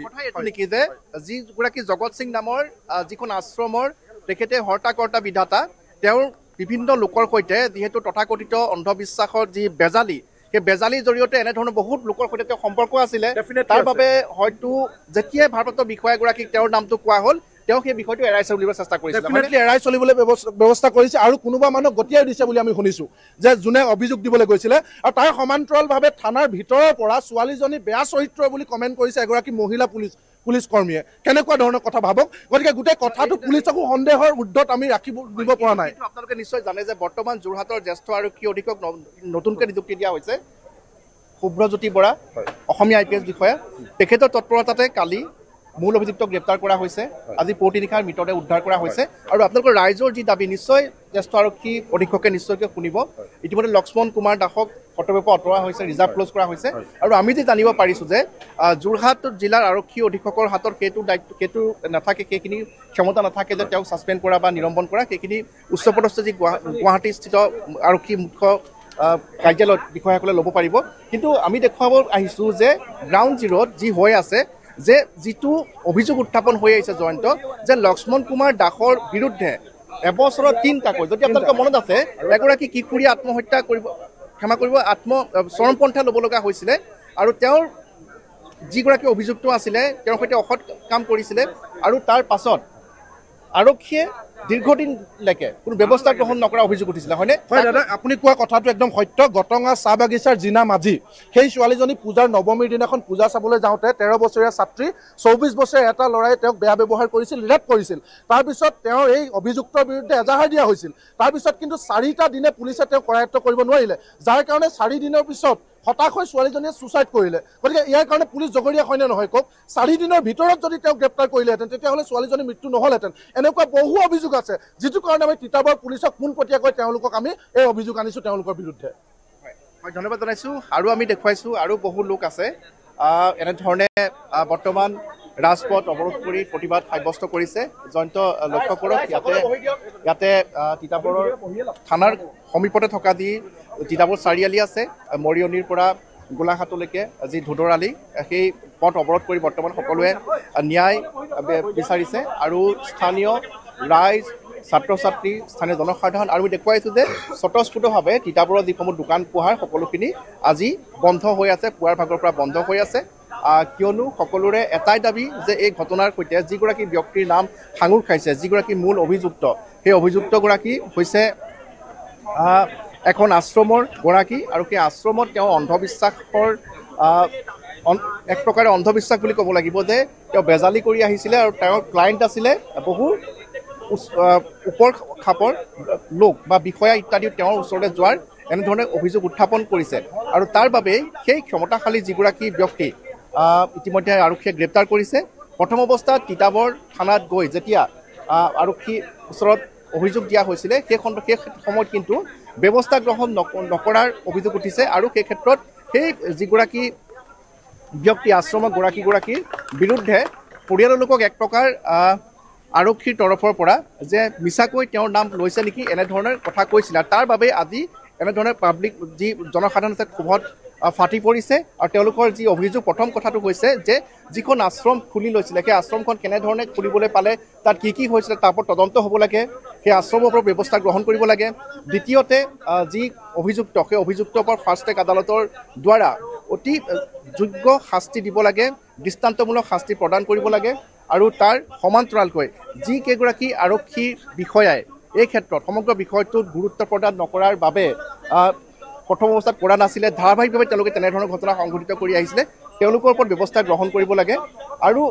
কথা এইটো নেকি যে যিগৰাকী জগত সিং নামৰ যিখন আশ্ৰমৰ তেখেতে হৰ্তা বিধাতা, তেওঁৰ বিভিন্ন লোকৰ সৈতে যিহেতু তথাকথিত অন্ধবিশ্বাসৰ যি বেজালি, সেই বেজালিৰ জৰিয়তে এনেধৰণৰ বহুত লোকৰ সৈতে তেওঁ সম্পৰ্ক আছিলে। তাৰ বাবে হয়তো যেতিয়াই ভাৰপ্ৰাপ্ত বিষয়াগৰাকীক তেওঁৰ নামটো কোৱা হ'ল, তেওঁ সেই বিষয়টো এৰাই চলিবলৈ চেষ্টা কৰিছে, এৰাই চলিবলৈ ব্যৱস্থা কৰিছে আৰু কোনোবা মানুহক গতিয়াই দিছে বুলি আমি শুনিছোঁ, যে যোনে অভিযোগ দিবলৈ গৈছিলে। আৰু তাৰ সমান্তৰালভাৱে থানাৰ ভিতৰৰ পৰা ছোৱালীজনী বেয়া চৰিত্ৰ বুলি কমেণ্ট কৰিছে এগৰাকী মহিলা পুলিচ পুলিচ কৰ্মীয়ে কেনেকুৱা ধৰণৰ কথা ভাবক গতিকে গোটেই কথাটো পুলিচকো সন্দেহৰ ঊৰ্ধত আমি ৰাখিব দিব পৰা নাই আপোনালোকে নিশ্চয় জানে যে বৰ্তমান যোৰহাটৰ জ্যেষ্ঠ আৰক্ষী অধীক্ষক নতুনকৈ নিযুক্তি দিয়া হৈছে শুভ্ৰজ্যোতি বৰা অসমীয়া IPS বিষয়া তেখেতৰ তৎপৰতাতে কালি মূল অভিযুক্তক গ্ৰেপ্তাৰ কৰা হৈছে আজি পুৱতি নিশাৰ মৃতদেহ উদ্ধাৰ কৰা হৈছে আৰু আপোনালোকৰ ৰাইজৰ যি দাবী নিশ্চয় জ্যেষ্ঠ আৰক্ষী অধীক্ষকে নিশ্চয়কৈ শুনিব ইতিমধ্যে লক্ষ্মণ কুমাৰ দাসক কৰ্তব্যৰ পৰা আঁতৰোৱা হৈছে ৰিজাৰ্ভ ক্ল'জ কৰা হৈছে আৰু আমি যে জানিব পাৰিছোঁ যে যোৰহাট জিলাৰ আৰক্ষী অধীক্ষকৰ হাতত সেইটো নাথাকে সেইখিনি ক্ষমতা নাথাকে যে তেওঁক ছাছপেণ্ড কৰা বা নিলম্বন কৰা সেইখিনি উচ্চপদস্থ যি গুৱাহাটীস্থিত আৰক্ষী মুখ্য কাৰ্যালয়ত বিষয়াসকলে ল'ব পাৰিব কিন্তু আমি দেখুৱাব আহিছোঁ যে গ্ৰাউণ্ড জিৰ'ত যি হৈ আছে যে যিটো অভিযোগ উত্থাপন হৈ আহিছে জয়ন্ত যে লক্ষ্মণ কুমাৰ দাসৰ বিৰুদ্ধে এবছৰত 3টাকৈ যদি আপোনালোকৰ মনত আছে এগৰাকী কিশোৰীয়ে আত্মহত্যা কৰিব ক্ষমা কৰিব চৰমপন্থা ল'ব লগা হৈছিলে আৰু তেওঁৰ যিগৰাকী অভিযুক্ত আছিলে তেওঁৰ সৈতে অসৎ কাম কৰিছিলে আৰু তাৰ পাছত আৰক্ষীয়ে দীৰ্ঘদিনলৈকে কোনো ব্যৱস্থা গ্ৰহণ নকৰা অভিযোগ উঠিছিলে হয়নে হয় দাদা আপুনি কোৱা কথাটো একদম সত্য গটঙা চাহ বাগিচাৰ জিনা মাঝি সেই ছোৱালীজনী পূজাৰ নৱমীৰ দিনাখন পূজা চাবলৈ যাওঁতে 13 বছৰীয়া ছাত্ৰী 24 বছৰীয়া এটা ল'ৰাই তেওঁক বেয়া ব্যৱহাৰ কৰিছিল ৰেপ কৰিছিল তাৰপিছত তেওঁৰ এই অভিযুক্তৰ বিৰুদ্ধে এজাহাৰ দিয়া হৈছিল তাৰপিছত কিন্তু 4টা দিনে পুলিচে তেওঁক কৰায়ত্ব কৰিব নোৱাৰিলে যাৰ কাৰণে 4 দিনৰ পিছত হতাশ হৈ ছোৱালীজনীয়ে ছুচাইড কৰিলে গতিকে ইয়াৰ কাৰণে পুলিচ জগৰীয়া হয়নে নহয় কওক 4 দিনৰ ভিতৰত যদি তেওঁক গ্ৰেপ্তাৰ কৰিলেহেঁতেন তেতিয়াহ'লে ছোৱালীজনীৰ মৃত্যু নহ'লহেঁতেন এনেকুৱা বহু অভিযোগ আছে যিটো কাৰণে আমি তিতাবৰ পুলিচক পোনপটীয়াকৈ তেওঁলোকক আমি এই অভিযোগ আনিছোঁ তেওঁলোকৰ বিৰুদ্ধে মই ধন্যবাদ জনাইছোঁ আৰু আমি দেখুৱাইছোঁ আৰু বহু লোক আছে এনেধৰণে বৰ্তমান ৰাজপথ অৱৰোধ কৰি প্ৰতিবাদ সাব্যস্ত কৰিছে জয়ন্ত লক্ষ্য কৰক ইয়াতে তিতাবৰৰ থানাৰ সমীপতে থকা যি তিতাবৰ চাৰিআলি আছে মৰিয়নিৰ পৰা গোলাঘাটলৈকে যি ধোদৰ আলি সেই পথ অৱৰোধ কৰি বৰ্তমান সকলোৱে ন্যায় বিচাৰিছে আৰু স্থানীয় ৰাইজ ছাত্ৰ ছাত্ৰী স্থানীয় জনসাধাৰণ আৰু আমি দেখুৱাইছোঁ যে স্বতঃস্ফূৰ্তভাৱে তিতাবৰৰ যিসমূহ দোকান পোহাৰ সকলোখিনি আজি বন্ধ হৈ আছে পুৱাৰ ভাগৰ পৰা বন্ধ হৈ আছে কিয়নো সকলোৰে এটাই দাবী যে এই ঘটনাৰ সৈতে যিগৰাকী ব্যক্তিৰ নাম সাঙুৰ খাইছে যিগৰাকী মূল অভিযুক্ত সেই অভিযুক্তগৰাকী হৈছে এখন আশ্ৰমৰ গৰাকী আৰু সেই আশ্ৰমত তেওঁ অন্ধবিশ্বাসৰ এক প্ৰকাৰে অন্ধবিশ্বাস বুলি ক'ব লাগিব যে তেওঁ বেজালি কৰি আহিছিলে আৰু তেওঁৰ ক্লায়েণ্ট আছিলে বহু ওপৰ খাপৰ লোক বা বিষয়া ইত্যাদি তেওঁৰ ওচৰলৈ যোৱাৰ এনেধৰণে অভিযোগ উত্থাপন কৰিছে আৰু তাৰ বাবেই সেই ক্ষমতাশালী যিগৰাকী ব্যক্তি ইতিমধ্যে আৰক্ষীয়ে গ্ৰেপ্তাৰ কৰিছে প্ৰথম অৱস্থাত তিতাবৰ থানাত গৈ যেতিয়া আৰক্ষী ওচৰত অভিযোগ দিয়া হৈছিলে সেই সময়ত কিন্তু ব্যৱস্থা গ্ৰহণ নকৰাৰ অভিযোগ উঠিছে আৰু সেই ক্ষেত্ৰত সেই যিগৰাকী ব্যক্তি আশ্ৰমৰ গৰাকীৰ বিৰুদ্ধে পৰিয়ালৰ লোকক এক প্ৰকাৰ আৰক্ষীৰ তৰফৰ পৰা যে মিছাকৈ তেওঁৰ নাম লৈছে নেকি এনেধৰণৰ কথা কৈছিল আৰু তাৰ বাবে আজি এনেধৰণে পাব্লিক যি জনসাধাৰণ আছে ক্ষোভত ফাটি পৰিছে আৰু তেওঁলোকৰ যি অভিযোগ প্ৰথম কথাটো হৈছে যে যিখন আশ্ৰম খুলি লৈছিলে সেই আশ্ৰমখন কেনেধৰণে খুলিবলৈ পালে তাত কি হৈছিলে তাৰ ওপৰত তদন্ত হ'ব লাগে সেই আশ্ৰমৰ ওপৰত ব্যৱস্থা গ্ৰহণ কৰিব লাগে দ্বিতীয়তে যি অভিযুক্ত সেই অভিযুক্তৰ ওপৰত ফাৰ্ষ্ট ট্ৰেক আদালতৰ দ্বাৰা অতি যোগ্য শাস্তি দিব লাগে দৃষ্টান্তমূলক শাস্তি প্ৰদান কৰিব লাগে আৰু তাৰ সমান্তৰালকৈ যিকেইগৰাকী আৰক্ষী বিষয়াই এই ক্ষেত্ৰত সমগ্ৰ বিষয়টোত গুৰুত্ব প্ৰদান নকৰাৰ বাবে প্ৰথম অৱস্থাত কৰা নাছিলে ধাৰাবাহিকভাৱে তেওঁলোকে তেনেধৰণৰ ঘটনা সংঘটিত কৰি আহিছিলে তেওঁলোকৰ ওপৰত ব্যৱস্থা গ্ৰহণ কৰিব লাগে আৰু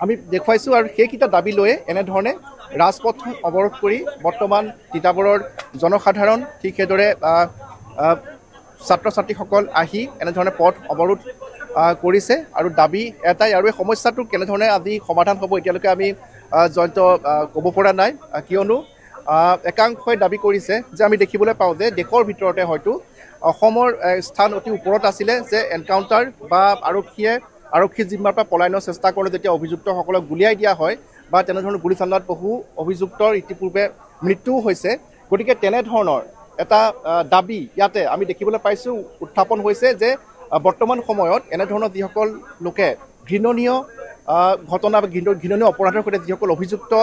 আমি দেখুৱাইছোঁ আৰু সেইকেইটা দাবী লৈয়ে এনেধৰণে ৰাজপথ অৱৰোধ কৰি বৰ্তমান তিতাবৰৰ জনসাধাৰণ ঠিক সেইদৰে ছাত্ৰ ছাত্ৰীসকল আহি এনেধৰণে পথ অৱৰোধ কৰিছে আৰু দাবী এটাই আৰু এই সমস্যাটো কেনেধৰণে আজি সমাধান হ'ব এতিয়ালৈকে আমি জয়ন্ত ক'ব পৰা নাই কিয়নো একাংশই দাবী কৰিছে যে আমি দেখিবলৈ পাওঁ যে দেশৰ ভিতৰতে হয়তো অসমৰ স্থান অতি ওপৰত আছিলে যে এনকাউণ্টাৰ বা আৰক্ষী জিম্মাৰ পৰা পলায়নৰ চেষ্টা কৰে যেতিয়া অভিযুক্তসকলক গুলিয়াই দিয়া হয় বা তেনেধৰণৰ গুলী চালনাত বহু অভিযুক্তৰ ইতিপূৰ্বে মৃত্যুও হৈছে গতিকে তেনেধৰণৰ এটা দাবী ইয়াতে আমি দেখিবলৈ পাইছোঁ উত্থাপন হৈছে যে বৰ্তমান সময়ত এনেধৰণৰ যিসকল লোকে ঘৃণনীয় ঘটনা বা ঘৃণনীয় অপৰাধৰ সৈতে যিসকল অভিযুক্ত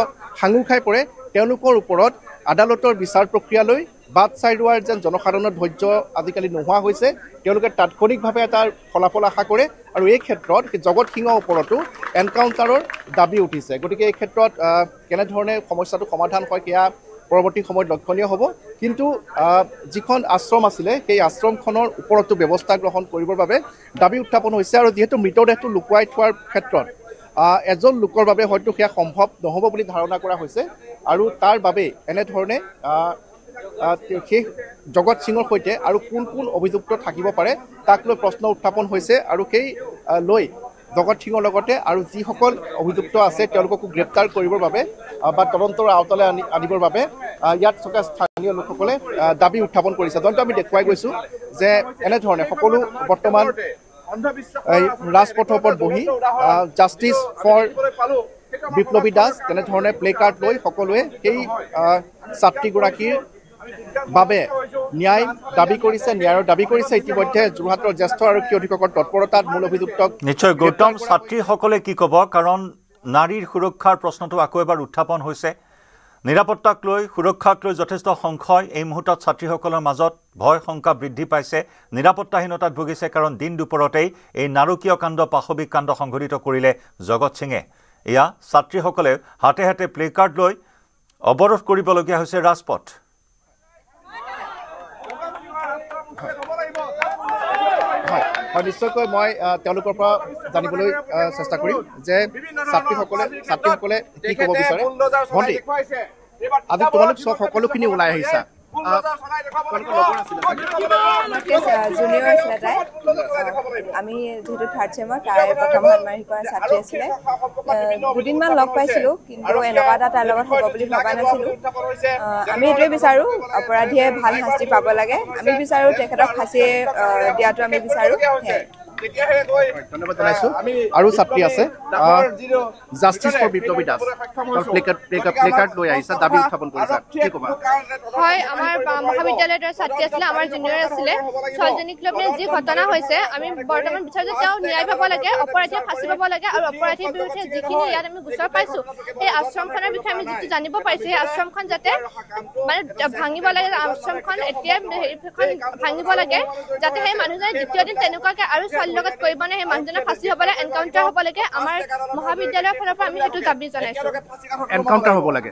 সাঙুৰ খাই পৰে তেওঁলোকৰ ওপৰত আদালতৰ বিচাৰ প্ৰক্ৰিয়ালৈ বাট চাই ৰোৱাৰ যেন জনসাধাৰণৰ ধৈৰ্য আজিকালি নোহোৱা হৈছে তেওঁলোকে তাৎক্ষণিকভাৱে এটা ফলাফল আশা কৰে আৰু এই ক্ষেত্ৰত জগত সিঙৰ ওপৰতো এনকাউণ্টাৰৰ দাবী উঠিছে গতিকে এই ক্ষেত্ৰত কেনেধৰণে সমস্যাটো সমাধান হয় সেয়া পৰৱৰ্তী সময়ত লক্ষণীয় হ'ব কিন্তু যিখন আশ্ৰম আছিলে সেই আশ্ৰমখনৰ ওপৰতো ব্যৱস্থা গ্ৰহণ কৰিবৰ বাবে দাবী উত্থাপন হৈছে আৰু যিহেতু মৃতদেহটো লুকুৱাই থোৱাৰ ক্ষেত্ৰত এজন লোকৰ বাবে হয়তো সেয়া সম্ভৱ নহ'ব বুলি ধাৰণা কৰা হৈছে আৰু তাৰ বাবে এনেধৰণে সেই জগত সিঙৰ সৈতে আৰু কোন কোন অভিযুক্ত থাকিব পাৰে তাক লৈ প্ৰশ্ন উত্থাপন হৈছে আৰু সেই লৈ জগত সিঙৰ লগতে আৰু যিসকল অভিযুক্ত আছে তেওঁলোককো গ্ৰেপ্তাৰ কৰিবৰ বাবে বা তদন্তৰ আওতালৈ আনিবৰ বাবে ইয়াত থকা স্থানীয় লোকসকলে দাবী উত্থাপন কৰিছে য'ত আমি দেখুৱাই গৈছোঁ যে এনেধৰণে সকলো বৰ্তমান ৰাজপথৰ ওপৰত বহি জাষ্টিছ ফৰ বিপ্লৱী দাস তেনেধৰণে প্লে কাৰ্ড লৈ সকলোৱে সেই ছাত্ৰীগৰাকীৰ বাবে ন্যায় দাবী কৰিছে ন্যায়ৰ দাবী কৰিছে ইতিমধ্যে যোৰহাটৰ জ্যেষ্ঠ আৰক্ষী অধীক্ষকৰ তৎপৰতাত মূল অভিযুক্তক নিশ্চয় গৌতম ছাত্ৰীসকলে কি ক'ব কাৰণ নাৰীৰ সুৰক্ষাৰ প্ৰশ্নটো আকৌ এবাৰ উত্থাপন হৈছে নিৰাপত্তাক লৈ সুৰক্ষাক লৈ যথেষ্ট সংশয় এই মুহূৰ্তত ছাত্ৰীসকলৰ মাজত ভয় শংকা বৃদ্ধি পাইছে নিৰাপত্তাহীনতাত ভুগিছে কাৰণ দিন দুপৰতেই এই নাৰকীয় কাণ্ড পাশবিক কাণ্ড সংঘটিত কৰিলে জগত সিঙে এয়া ছাত্ৰীসকলে হাতে হাতে প্লে কাৰ্ড লৈ অৱৰোধ কৰিবলগীয়া হৈছে ৰাজপথ নিশ্চয়কৈ মই তেওঁলোকৰ পৰা জানিবলৈ চেষ্টা কৰিম যে ছাত্ৰীসকলে কি ক'ব বিচাৰে ভণ্টি আজি তোমালোক চব সকলোখিনি ওলাই আহিছা জুনিয়ৰ আছিলে তাই আমি যিহেতু থাৰ্ড চেমৰ তাই প্ৰথম ষান্মাসিক কৰা ছাত্ৰী আছিলে দুদিনমান লগ পাইছিলোঁ কিন্তু এনেকুৱা এটা তাইৰ লগত হ'ব বুলি ভবা নাছিলোঁ আমি এইটোৱে বিচাৰোঁ অপৰাধীয়ে ভাল শাস্তি পাব লাগে আমি বিচাৰোঁ তেখেতক ফাঁচি দিয়াটো আমি বিচাৰোঁ ধন্যবাদ জনাইছোঁ আৰু ছাত্ৰী আছে জাষ্টিছ ফৰ বিপ্লৱী দাস প্লে কাৰ্ড লৈ আহিছা দাবী উত্থাপন কৰিছা কি ক'বা হয় আমাৰ মহাবিদ্যালয়ৰ ছাত্ৰী আছিলে আমাৰ জুনিয়ৰ আছিলে ছোৱালীজনীক লৈ পেলাই যি ঘটনা হৈছে আমি বৰ্তমান বিচাৰোঁ যে তেওঁ ন্যায় পাব লাগে অপৰাধীয়ে ফাঁচি পাব লাগে আৰু অপৰাধীৰ বিৰুদ্ধে যিখিনি ইয়াত আমি গোচৰ পাইছোঁ সেই আশ্ৰমখনৰ বিষয়ে আমি যিটো জানিব পাৰিছোঁ সেই আশ্ৰমখন যাতে মানে ভাঙিব লাগে আশ্ৰমখন এতিয়া সেইখন ভাঙিব লাগে যাতে সেই মানুহজনে দ্বিতীয় দিন তেনেকুৱাকৈ আৰু লগত কৰিব নে সেই মানুহজনৰ ফাঁচি হ'ব লাগে এনকাউণ্টাৰ হ'ব লাগে আমাৰ মহাবিদ্যালয়ৰ ফালৰ পৰা আমি সেইটো দাবী জনাইছোঁ এনকাউণ্টাৰ হ'ব লাগে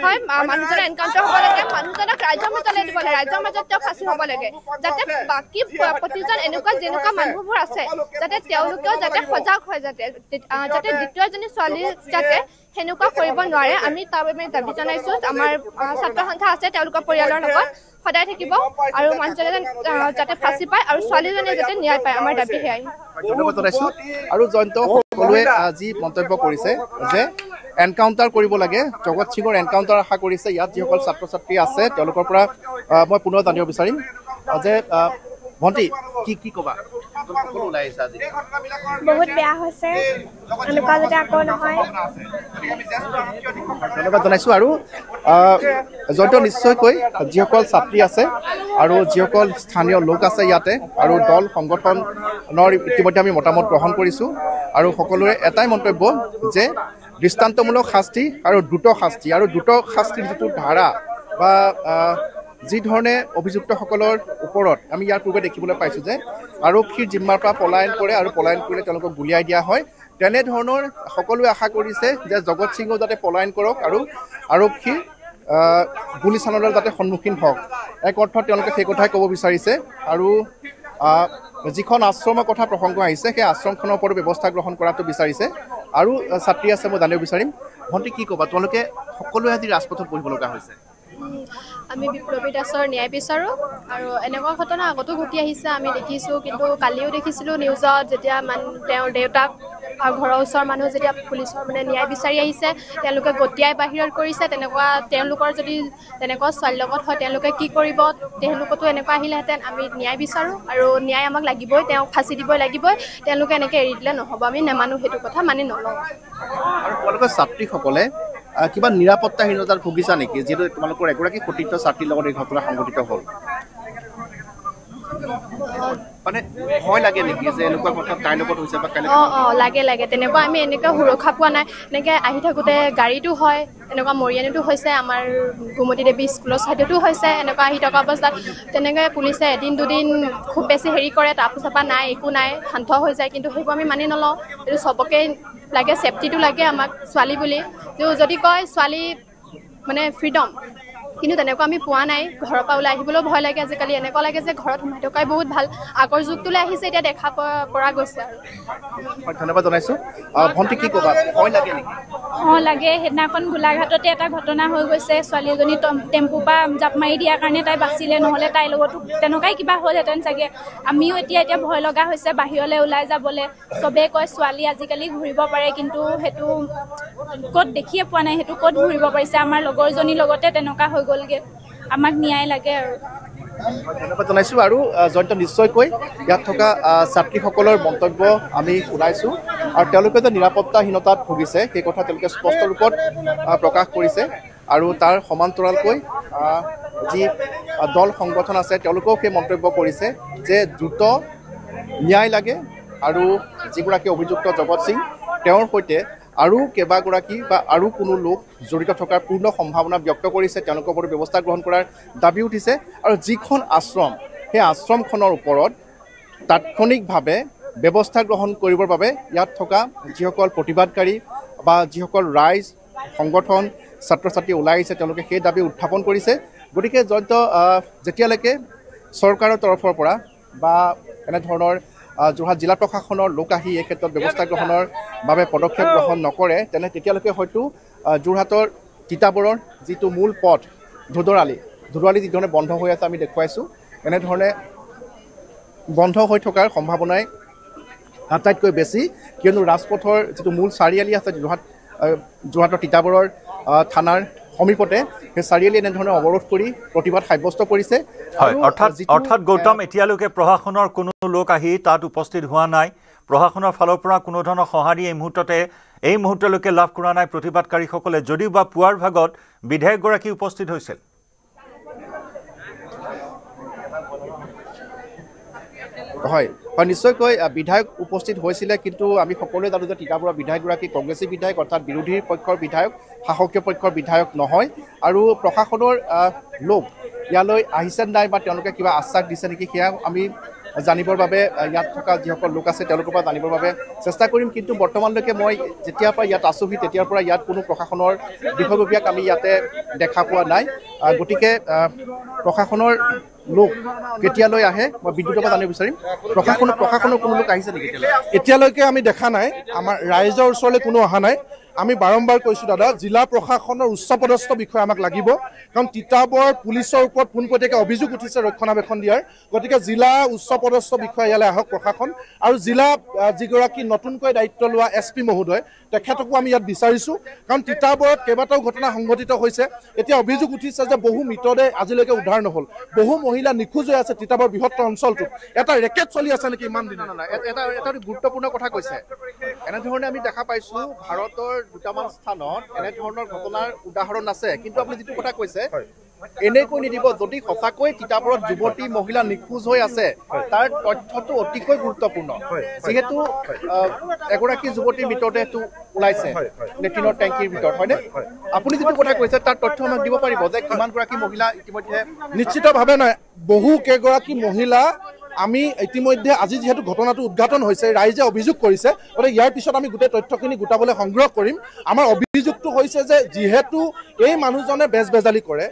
হয় মানুহজনৰ এনকাউণ্টাৰ হ'ব লাগে মানুহজনক ৰাইজৰ মাজলৈ দিব লাগে ৰাইজৰ মাজত তেওঁ ফাঁচি হ'ব লাগে যাতে বাকী প্ৰতিজন এনেকুৱা যেনেকুৱা মানুহবোৰ আছে যাতে তেওঁলোকেও যাতে সজাগ হয় যাতে দ্বিতীয় এজনী ছোৱালী যাতে সেনেকুৱা কৰিব নোৱাৰে আমি তাৰ বাবে দাবী জনাইছোঁ আমাৰ ছাত্ৰ সন্থা আছে তেওঁলোকৰ পৰিয়ালৰ লগত সদায় থাকিব আৰু মানুহজনে যাতে ফাঁচি পায় আৰু ছোৱালীজনীয়ে যাতে ন্যায় পায় আমাৰ দাবী সেয়াই ধন্যবাদ জনাইছোঁ আৰু জয়ন্ত সকলোৱে আজি মন্তব্য কৰিছে যে এনকাউণ্টাৰ কৰিব লাগে জগত সিঙৰ এনকাউণ্টাৰ আশা কৰিছে ইয়াত যিসকল ছাত্ৰ ছাত্ৰী আছে তেওঁলোকৰ পৰা মই পুনৰ জানিব বিচাৰিম যে ভণ্টি কি ক'বা বহুত বেয়া হৈছে এনেকুৱা যাতে আকৌ নহয় ধন্যবাদ জনাইছোঁ আৰু জয়ন্ত নিশ্চয়কৈ যিসকল ছাত্ৰী আছে আৰু যিসকল স্থানীয় লোক আছে ইয়াতে আৰু দল সংগঠনৰ ইতিমধ্যে আমি মতামত গ্ৰহণ কৰিছোঁ আৰু সকলোৰে এটাই মন্তব্য যে দৃষ্টান্তমূলক শাস্তি আৰু দ্ৰুত শাস্তিৰ যিটো ধাৰা বা যি ধৰণে অভিযুক্তসকলৰ ওপৰত আমি ইয়াৰ পূৰ্বে দেখিবলৈ পাইছোঁ যে আৰক্ষীৰ জিম্মাৰ পৰা পলায়ন কৰে আৰু পলায়ন কৰিলে তেওঁলোকক গুলিয়াই দিয়া হয় তেনেধৰণৰ সকলোৱে আশা কৰিছে যে জগত সিঙো যাতে পলায়ন কৰক আৰু আৰক্ষীৰ গুলীচালনাৰ যাতে সন্মুখীন হওক এক অৰ্থত তেওঁলোকে সেই কথাই ক'ব বিচাৰিছে আৰু যিখন আশ্ৰমৰ কথা প্ৰসংগ আহিছে সেই আশ্ৰমখনৰ ওপৰত ব্যৱস্থা গ্ৰহণ কৰাটো বিচাৰিছে আৰু ছাত্ৰী আছে মই জানিব বিচাৰিম ভণ্টি কি ক'বা তোমালোকে সকলোৱে আজি ৰাজপথত বহিব লগা হৈছে আমি বিপ্লৱী দাসৰ ন্যায় বিচাৰোঁ আৰু এনেকুৱা ঘটনা আগতো ঘটি আহিছে আমি দেখিছোঁ কিন্তু কালিও দেখিছিলোঁ নিউজত যেতিয়া তেওঁৰ দেউতাক আৰু ঘৰৰ ওচৰৰ মানুহ যেতিয়া পুলিচৰ মানে ন্যায় বিচাৰি আহিছে তেওঁলোকে গতিয়াই বাহিৰত কৰিছে তেওঁলোকৰ যদি তেনেকুৱা ছোৱালীৰ লগত হয় তেওঁলোকে কি কৰিব তেওঁলোকতো এনেকুৱা আহিলেহেঁতেন আমি ন্যায় বিচাৰোঁ আৰু ন্যায় আমাক লাগিবই তেওঁক ফাঁচি দিবই লাগিবই তেওঁলোকে এনেকৈ এৰি দিলে নহ'ব আমি নেমানো সেইটো কথা মানি নলওঁ আৰু তোমালোকৰ ছাত্ৰীসকলে কিবা নিৰাপত্তাহীনতাত ভুগিছা নেকি যিহেতু তোমালোকৰ এগৰাকী সতীৰ্থ ছাত্ৰীৰ লগত এই ঘটনা সংঘটিত হ'ল মানে ভয় লাগে নেকি যে এনেকুৱা কথা তাইৰ লগত হৈছে বা লাগে তেনেকুৱা আমি এনেকুৱা সুৰক্ষা পোৱা নাই এনেকৈ আহি থাকোঁতে গাড়ীটো হয় এনেকুৱা মৰিয়ানীটো হৈছে আমাৰ গোমতী দেৱী স্কুলৰ ছাইডতো হৈছে এনেকুৱা আহি থকা অৱস্থাত তেনেকৈ পুলিচে এদিন দুদিন খুব বেছি হেৰি কৰে তাৰপিছৰ পৰা নাই একো নাই শান্ত হৈ যায় কিন্তু সেইবোৰ আমি মানি নলওঁ এইটো চবকে লাগে ছেফটিটো লাগে আমাক ছোৱালী বুলি যদি কয় ছোৱালী মানে ফ্ৰীডম কিন্তু তেনেকুৱা আমি পোৱা নাই ঘৰৰ পৰা ওলাই আহিবলৈও ভয় লাগে আজিকালি এনেকুৱা লাগে যে ঘৰত সোমাই থকাই বহুত ভাল আগৰ যুগটোলৈ আহিছে এতিয়া দেখা পৰা গৈছে আৰু ধন্যবাদ জনাইছোঁ ভণ্টি কি ক'বা ভয় লাগে নেকি লাগে সেইদিনাখন গোলাঘাটতে এটা ঘটনা হৈ গৈছে ছোৱালী এজনী টেম্পু পৰা জাপ মাৰি দিয়াৰ কাৰণে তাই বাচিলে নহ'লে তাইৰ লগতো তেনেকুৱাই কিবা হ'লহেঁতেন চাগে আমিও এতিয়া ভয় লগা হৈছে বাহিৰলৈ ওলাই যাবলৈ চবেই কয় ছোৱালী আজিকালি ঘূৰিব পাৰে কিন্তু সেইটো ক'ত দেখিয়ে পোৱা নাই সেইটো ক'ত ঘূৰিব পাৰিছে আমাৰ লগৰজনীৰ লগতে তেনেকুৱা হৈ গ'লগৈ আমাক ন্যায় লাগে আৰু ধন্যবাদ জনাইছোঁ আৰু জয়ন্ত নিশ্চয়কৈ ইয়াত থকা ছাত্ৰীসকলৰ মন্তব্য আমি শুনাইছোঁ আৰু তেওঁলোকে যে নিৰাপত্তাহীনতাত ভুগিছে সেই কথা তেওঁলোকে স্পষ্ট ৰূপত প্ৰকাশ কৰিছে আৰু তাৰ সমান্তৰালকৈ যি দল সংগঠন আছে তেওঁলোকেও সেই মন্তব্য কৰিছে যে দ্ৰুত ন্যায় লাগে আৰু যিগৰাকী অভিযুক্ত জগত সিং তেওঁৰ সৈতে আৰু কেইবাগৰাকী বা আৰু কোনো লোক জড়িত থকাৰ পূৰ্ণ সম্ভাৱনা ব্যক্ত কৰিছে তেওঁলোকৰ ওপৰত ব্যৱস্থা গ্ৰহণ কৰাৰ দাবী উঠিছে আৰু যিখন আশ্ৰম সেই আশ্ৰমখনৰ ওপৰত তাৎক্ষণিকভাৱে ব্যৱস্থা গ্ৰহণ কৰিবৰ বাবে ইয়াত থকা যিসকল প্ৰতিবাদকাৰী বা যিসকল ৰাইজ সংগঠন ছাত্ৰ ছাত্ৰী ওলাই আহিছে তেওঁলোকে সেই দাবী উত্থাপন কৰিছে গতিকে জয়ন্ত যেতিয়ালৈকে চৰকাৰৰ তৰফৰ পৰা বা এনেধৰণৰ যোৰহাট জিলা প্ৰশাসনৰ লোক আহি এই ক্ষেত্ৰত ব্যৱস্থা গ্ৰহণৰ বাবে পদক্ষেপ গ্ৰহণ নকৰে তেতিয়ালৈকে হয়তো যোৰহাটৰ তিতাবৰৰ যিটো মূল পথ ধুদৰালি যিধৰণে বন্ধ হৈ আছে আমি দেখুৱাইছোঁ এনেধৰণে বন্ধ হৈ থকাৰ সম্ভাৱনাই আটাইতকৈ বেছি কিয়নো ৰাজপথৰ যিটো মূল চাৰিআলি আছে যোৰহাটৰ তিতাবৰৰ থানাৰ সমীপতে সেই চাৰিআলি এনেধৰণে অৱৰোধ কৰি প্ৰতিবাদ সাব্যস্ত কৰিছে অৰ্থাৎ গৌতম এতিয়ালৈকে প্ৰশাসনৰ কোনো লোক আহি তাত উপস্থিত হোৱা নাই প্ৰশাসনৰ ফালৰ পৰা কোনো ধৰণৰ সঁহাৰি এই মুহূৰ্তলৈকে লাভ কৰা নাই প্ৰতিবাদকাৰীসকলে যদিও বা পুৱাৰ ভাগত বিধায়কগৰাকী উপস্থিত হৈছিল হয় নিশ্চয়কৈ বিধায়ক উপস্থিত হৈছিলে কিন্তু আমি সকলোৱে জানো যে তিতাবৰৰ বিধায়কগৰাকী কংগ্ৰেছী বিধায়ক অৰ্থাৎ বিৰোধী পক্ষৰ বিধায়ক শাসকীয় পক্ষৰ বিধায়ক নহয় আৰু প্ৰশাসনৰ লোক ইয়ালৈ আহিছে নাই বা তেওঁলোকে কিবা আশ্বাস দিছে নেকি সেয়া আমি জানিবৰ বাবে ইয়াত থকা যিসকল লোক আছে তেওঁলোকৰ পৰা জানিবৰ বাবে চেষ্টা কৰিম কিন্তু বৰ্তমানলৈকে মই যেতিয়াৰ পৰা ইয়াত আছোঁহি তেতিয়াৰ পৰা ইয়াত কোনো প্ৰশাসনৰ বিষয়ববীয়াক আমি ইয়াতে দেখা পোৱা নাই গতিকে প্ৰশাসনৰ লোক কেতিয়ালৈ আহে মই বিদ্যুতৰ পৰা জানিব বিচাৰিম প্ৰশাসনৰ কোনো লোক আহিছে নেকি এতিয়ালৈকে আমি দেখা নাই আমাৰ ৰাইজৰ ওচৰলৈ কোনো অহা নাই আমি বাৰম্বাৰ কৈছোঁ দাদা জিলা প্ৰশাসনৰ উচ্চপদস্থ বিষয় আমাক লাগিব কাৰণ তিতাবৰ পুলিচৰ ওপৰত পোনপটীয়াকৈ অভিযোগ উঠিছে ৰক্ষণাবেক্ষণ দিয়াৰ গতিকে জিলা উচ্চপদস্থ বিষয়া ইয়ালৈ আহক প্ৰশাসন আৰু জিলা যিগৰাকী নতুনকৈ দায়িত্ব লোৱা SP মহোদয় তেখেতকো আমি ইয়াত বিচাৰিছোঁ কাৰণ তিতাবৰত কেইবাটাও ঘটনা সংঘটিত হৈছে এতিয়া অভিযোগ উঠিছে যে বহু মৃতদেহ আজিলৈকে উদ্ধাৰ নহ'ল বহু মহিলা নিখোজ হৈ আছে তিতাবৰ বৃহত্তৰ অঞ্চলটোত এটা ৰেকেট চলি আছে নেকি ইমান দিন এটা গুৰুত্বপূৰ্ণ কথা কৈছে এনেধৰণে আমি দেখা পাইছোঁ ভাৰতৰ দুটামান স্থানত এনেধৰণৰ ঘটনাৰ উদাহৰণ আছে কিন্তু আপুনি যিটো কথা কৈছে এনেকৈ নিদিব যদি সঁচাকৈ তিতাবৰত যুৱতী মহিলা নিখোজ হৈ আছে তাৰ তথ্যটো অতিকৈ গুৰুত্বপূৰ্ণ যিহেতু এগৰাকী যুৱতীৰ মৃতদেহটো ওলাইছে লেট্ৰিনৰ টেংকিৰ ভিতৰত হয়নে আপুনি যিটো কথা কৈছে তাৰ তথ্য আমাক দিব পাৰিব যে কিমানগৰাকী মহিলা ইতিমধ্যে নিশ্চিতভাৱে নাই বহু কেইগৰাকী মহিলা আমি ইতিমধ্যে আজি যিহেতু ঘটনাটো উদ্ঘাটন হৈছে ৰাইজে অভিযোগ কৰিছে গতিকে ইয়াৰ পিছত আমি গোটেই তথ্যখিনি গোটাবলৈ সংগ্ৰহ কৰিম আমাৰ অভিযোগটো হৈছে যে যিহেতু এই মানুহজনে বেজবেজালি কৰে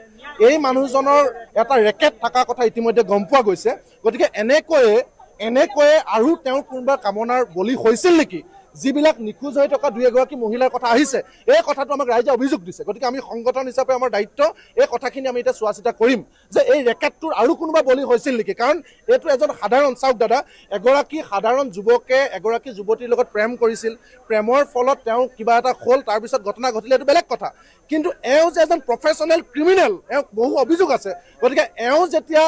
এই মানুহজনৰ এটা ৰেকেট থকা কথা ইতিমধ্যে গম পোৱা গৈছে গতিকে এনেকৈয়ে আৰু তেওঁৰ কোনোবা কামনাৰ বলি হৈছিল নেকি যিবিলাক নিখোজ হৈ থকা দুই এগৰাকী মহিলাৰ কথা আহিছে এই কথাটো আমাক ৰাইজে অভিযোগ দিছে গতিকে আমি সংগঠন হিচাপে আমাৰ দায়িত্ব এই কথাখিনি আমি এতিয়া চোৱা চিতা কৰিম যে এই ৰেকেটটোৰ আৰু কোনোবা বলি হৈছিল নেকি কাৰণ এইটো এজন সাধাৰণ চাওক দাদা এগৰাকী সাধাৰণ যুৱকে এগৰাকী যুৱতীৰ লগত প্ৰেম কৰিছিল প্ৰেমৰ ফলত তেওঁ কিবা এটা হ'ল তাৰপিছত ঘটনা ঘটিলে এইটো বেলেগ কথা কিন্তু এওঁ যে এজন প্ৰফেশ্যনেল ক্ৰিমিনেল এওঁ বহু অভিযোগ আছে গতিকে এওঁ যেতিয়া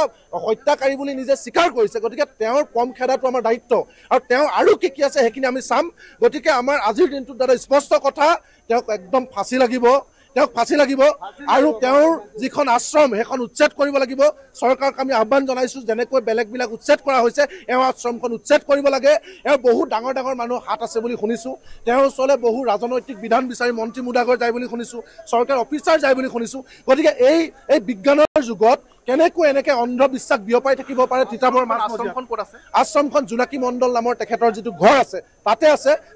হত্যাকাৰী বুলি নিজে স্বীকাৰ কৰিছে গতিকে তেওঁৰ কম খেদাটো আমাৰ দায়িত্ব আৰু তেওঁ আৰু কি আছে সেইখিনি আমি চাম গতিকে আমাৰ আজিৰ দিনটোত দাদা স্পষ্ট কথা তেওঁক একদম ফাঁচি লাগিব আৰু তেওঁৰ যিখন আশ্ৰম সেইখন উচ্ছেদ কৰিব লাগিব চৰকাৰক আমি আহ্বান জনাইছোঁ যেনেকৈ বেলেগবিলাক উচ্ছেদ কৰা হৈছে এওঁ আশ্ৰমখন উচ্ছেদ কৰিব লাগে এওঁ বহু ডাঙৰ মানুহ হাত আছে বুলি শুনিছোঁ তেওঁৰ ওচৰলৈ বহু ৰাজনৈতিক বিধান বিচাৰি মন্ত্ৰী মুদাগৰ যায় বুলি শুনিছোঁ চৰকাৰ অফিচাৰ যায় বুলি শুনিছোঁ গতিকে এই বিজ্ঞানৰ যুগত কেনেকৈ এনেকৈ অন্ধবিশ্বাস বিয়পাই থাকিব পাৰে তিতাবৰ আশ্ৰমখন ক'ত আছে? আশ্ৰমখন জোনাকী মণ্ডল নামৰ তেখেতৰ যিটো ঘৰ আছে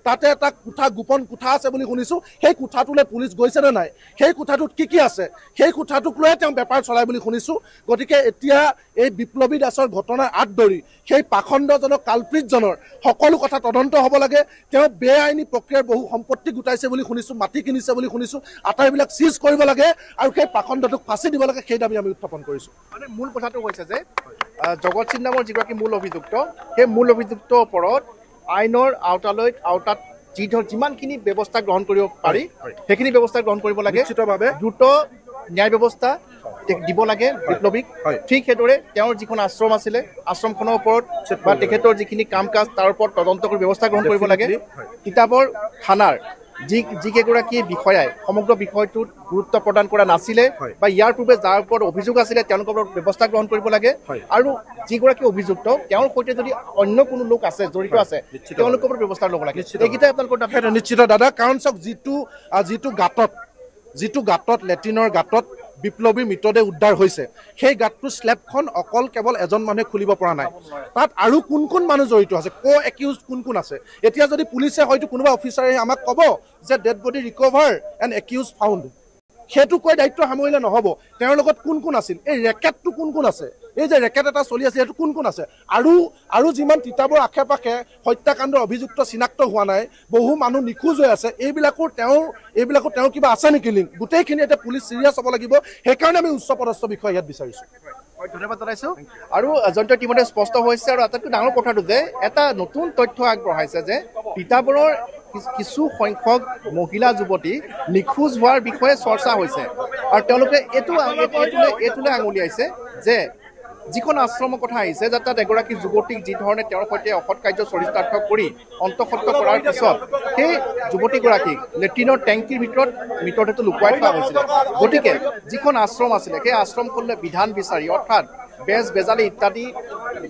তাতে এটা কোঠা গোপন কোঠা আছে বুলি শুনিছোঁ। সেই কোঠাটোলৈ পুলিচ গৈছে নে নাই, সেই কোঠাটোত কি আছে, সেই কোঠাটোক লৈয়ে তেওঁ বেপাৰ চলায় বুলি শুনিছোঁ। গতিকে এতিয়া এই বিপ্লৱী দাসৰ ঘটনাৰ আঁত ধৰি সেই পাখণ্ডজনক কালপ্ৰিতজনৰ সকলো কথা তদন্ত হ'ব লাগে। তেওঁ বেআইনী প্ৰক্ৰিয়াৰ বহু সম্পত্তি গোটাইছে বুলি শুনিছোঁ, মাটি কিনিছে বুলি শুনিছোঁ। আটাইবিলাক চিজ কৰিব লাগে আৰু সেই পাখণ্ডটোক ফাঁচি দিব লাগে, সেই দাবী আমি উত্থাপন কৰিছোঁ। মানে মূল কথাটো হৈছে যে জগত সিং নামৰ যিগৰাকী মূল অভিযুক্ত, সেই মূল অভিযুক্তৰ ওপৰত আইনৰ আওতাত যিমানখিনি ব্যৱস্থা গ্ৰহণ কৰিব পাৰি সেইখিনি ব্যৱস্থা গ্ৰহণ কৰিব লাগে। নিশ্চিতভাৱে দ্ৰুত ন্যায় ব্যৱস্থা দিব লাগে বিপ্লৱীক। ঠিক সেইদৰে তেওঁৰ যিখন আশ্ৰম আছিলে, আশ্ৰমখনৰ ওপৰত বা তেখেতৰ যিখিনি কাম কাজ তাৰ ওপৰত তদন্ত কৰি ব্যৱস্থা গ্ৰহণ কৰিব লাগে। তিতাবৰ থানাৰ যিকেইগৰাকী বিষয়াই সমগ্ৰ বিষয়টোত গুৰুত্ব প্ৰদান কৰা নাছিলে বা ইয়াৰ পূৰ্বে যাৰ ওপৰত অভিযোগ আছিলে তেওঁলোকৰ ওপৰত ব্যৱস্থা গ্ৰহণ কৰিব লাগে। আৰু যিগৰাকী অভিযুক্ত তেওঁৰ সৈতে যদি অন্য কোনো লোক আছে জড়িত আছে তেওঁলোকৰ ওপৰত ব্যৱস্থা ল'ব লাগে। এইকেইটাই আপোনালোকৰ নিশ্চিত দাদা, কাৰণ চাওক যিটো গাঁতত লেট্ৰিনৰ গাঁতত বিপ্লৱীৰ মৃতদেহ উদ্ধাৰ হৈছে, সেই গাঁতটোৰ শ্লেবখন অকল কেৱল এজন মানুহে খুলিব পৰা নাই। তাত আৰু কোন মানুহ জড়িত আছে, একিউজ কোন আছে। এতিয়া যদি পুলিচে হয়তো কোনোবা অফিচাৰে আমাক ক'ব যে dead body recover and accused found, সেইটো কৈ দায়িত্ব সামৰিলে নহ'ব। তেওঁৰ লগত কোন আছিল, এই ৰেকেটটো কোন আছে, এই যে ৰেকেট এটা চলি আছে সেইটো কোন আছে, আৰু যিমান তিতাবৰ আশে পাশে হত্যাকাণ্ডৰ অভিযুক্ত চিনাক্ত হোৱা নাই, বহু মানুহ নিখোজ হৈ আছে, এইবিলাকো তেওঁৰ কিবা আছে নেকি লিংক, গোটেইখিনি এতিয়া পুলিচ চিৰিয়াছ হ'ব লাগিব। সেইকাৰণে আমি উচ্চপদস্থ বিষয় ইয়াত বিচাৰিছোঁ। ধন্যবাদ জনাইছোঁ। আৰু জয়ন্ত ইতিমধ্যে স্পষ্ট হৈছে আৰু আটাইতকৈ ডাঙৰ কথাটো যে এটা নতুন তথ্য আগবঢ়াইছে যে তিতাবৰৰ কিছু সংখ্যক মহিলা যুৱতী নিখোজ হোৱাৰ বিষয়ে চৰ্চা হৈছে আৰু তেওঁলোকে এইটোলৈ আঙুলিয়াইছে যে যিখন আশ্ৰমৰ কথা আহিছে যে তাত এগৰাকী যুৱতীক যি ধৰণে তেওঁৰ সৈতে অসৎ কাৰ্য চৰিতাৰ্থ কৰি অন্তঃসত্ত্ব কৰাৰ পিছত সেই যুৱতীগৰাকীক লেট্ৰিনৰ টেংকিৰ ভিতৰত মৃতদেহটো লুকুৱাই থোৱা হৈছিলে। গতিকে যিখন আশ্ৰম আছিলে সেই আশ্ৰমখনলৈ বিধান বিচাৰি অৰ্থাৎ বেজ বেজালি ইত্যাদি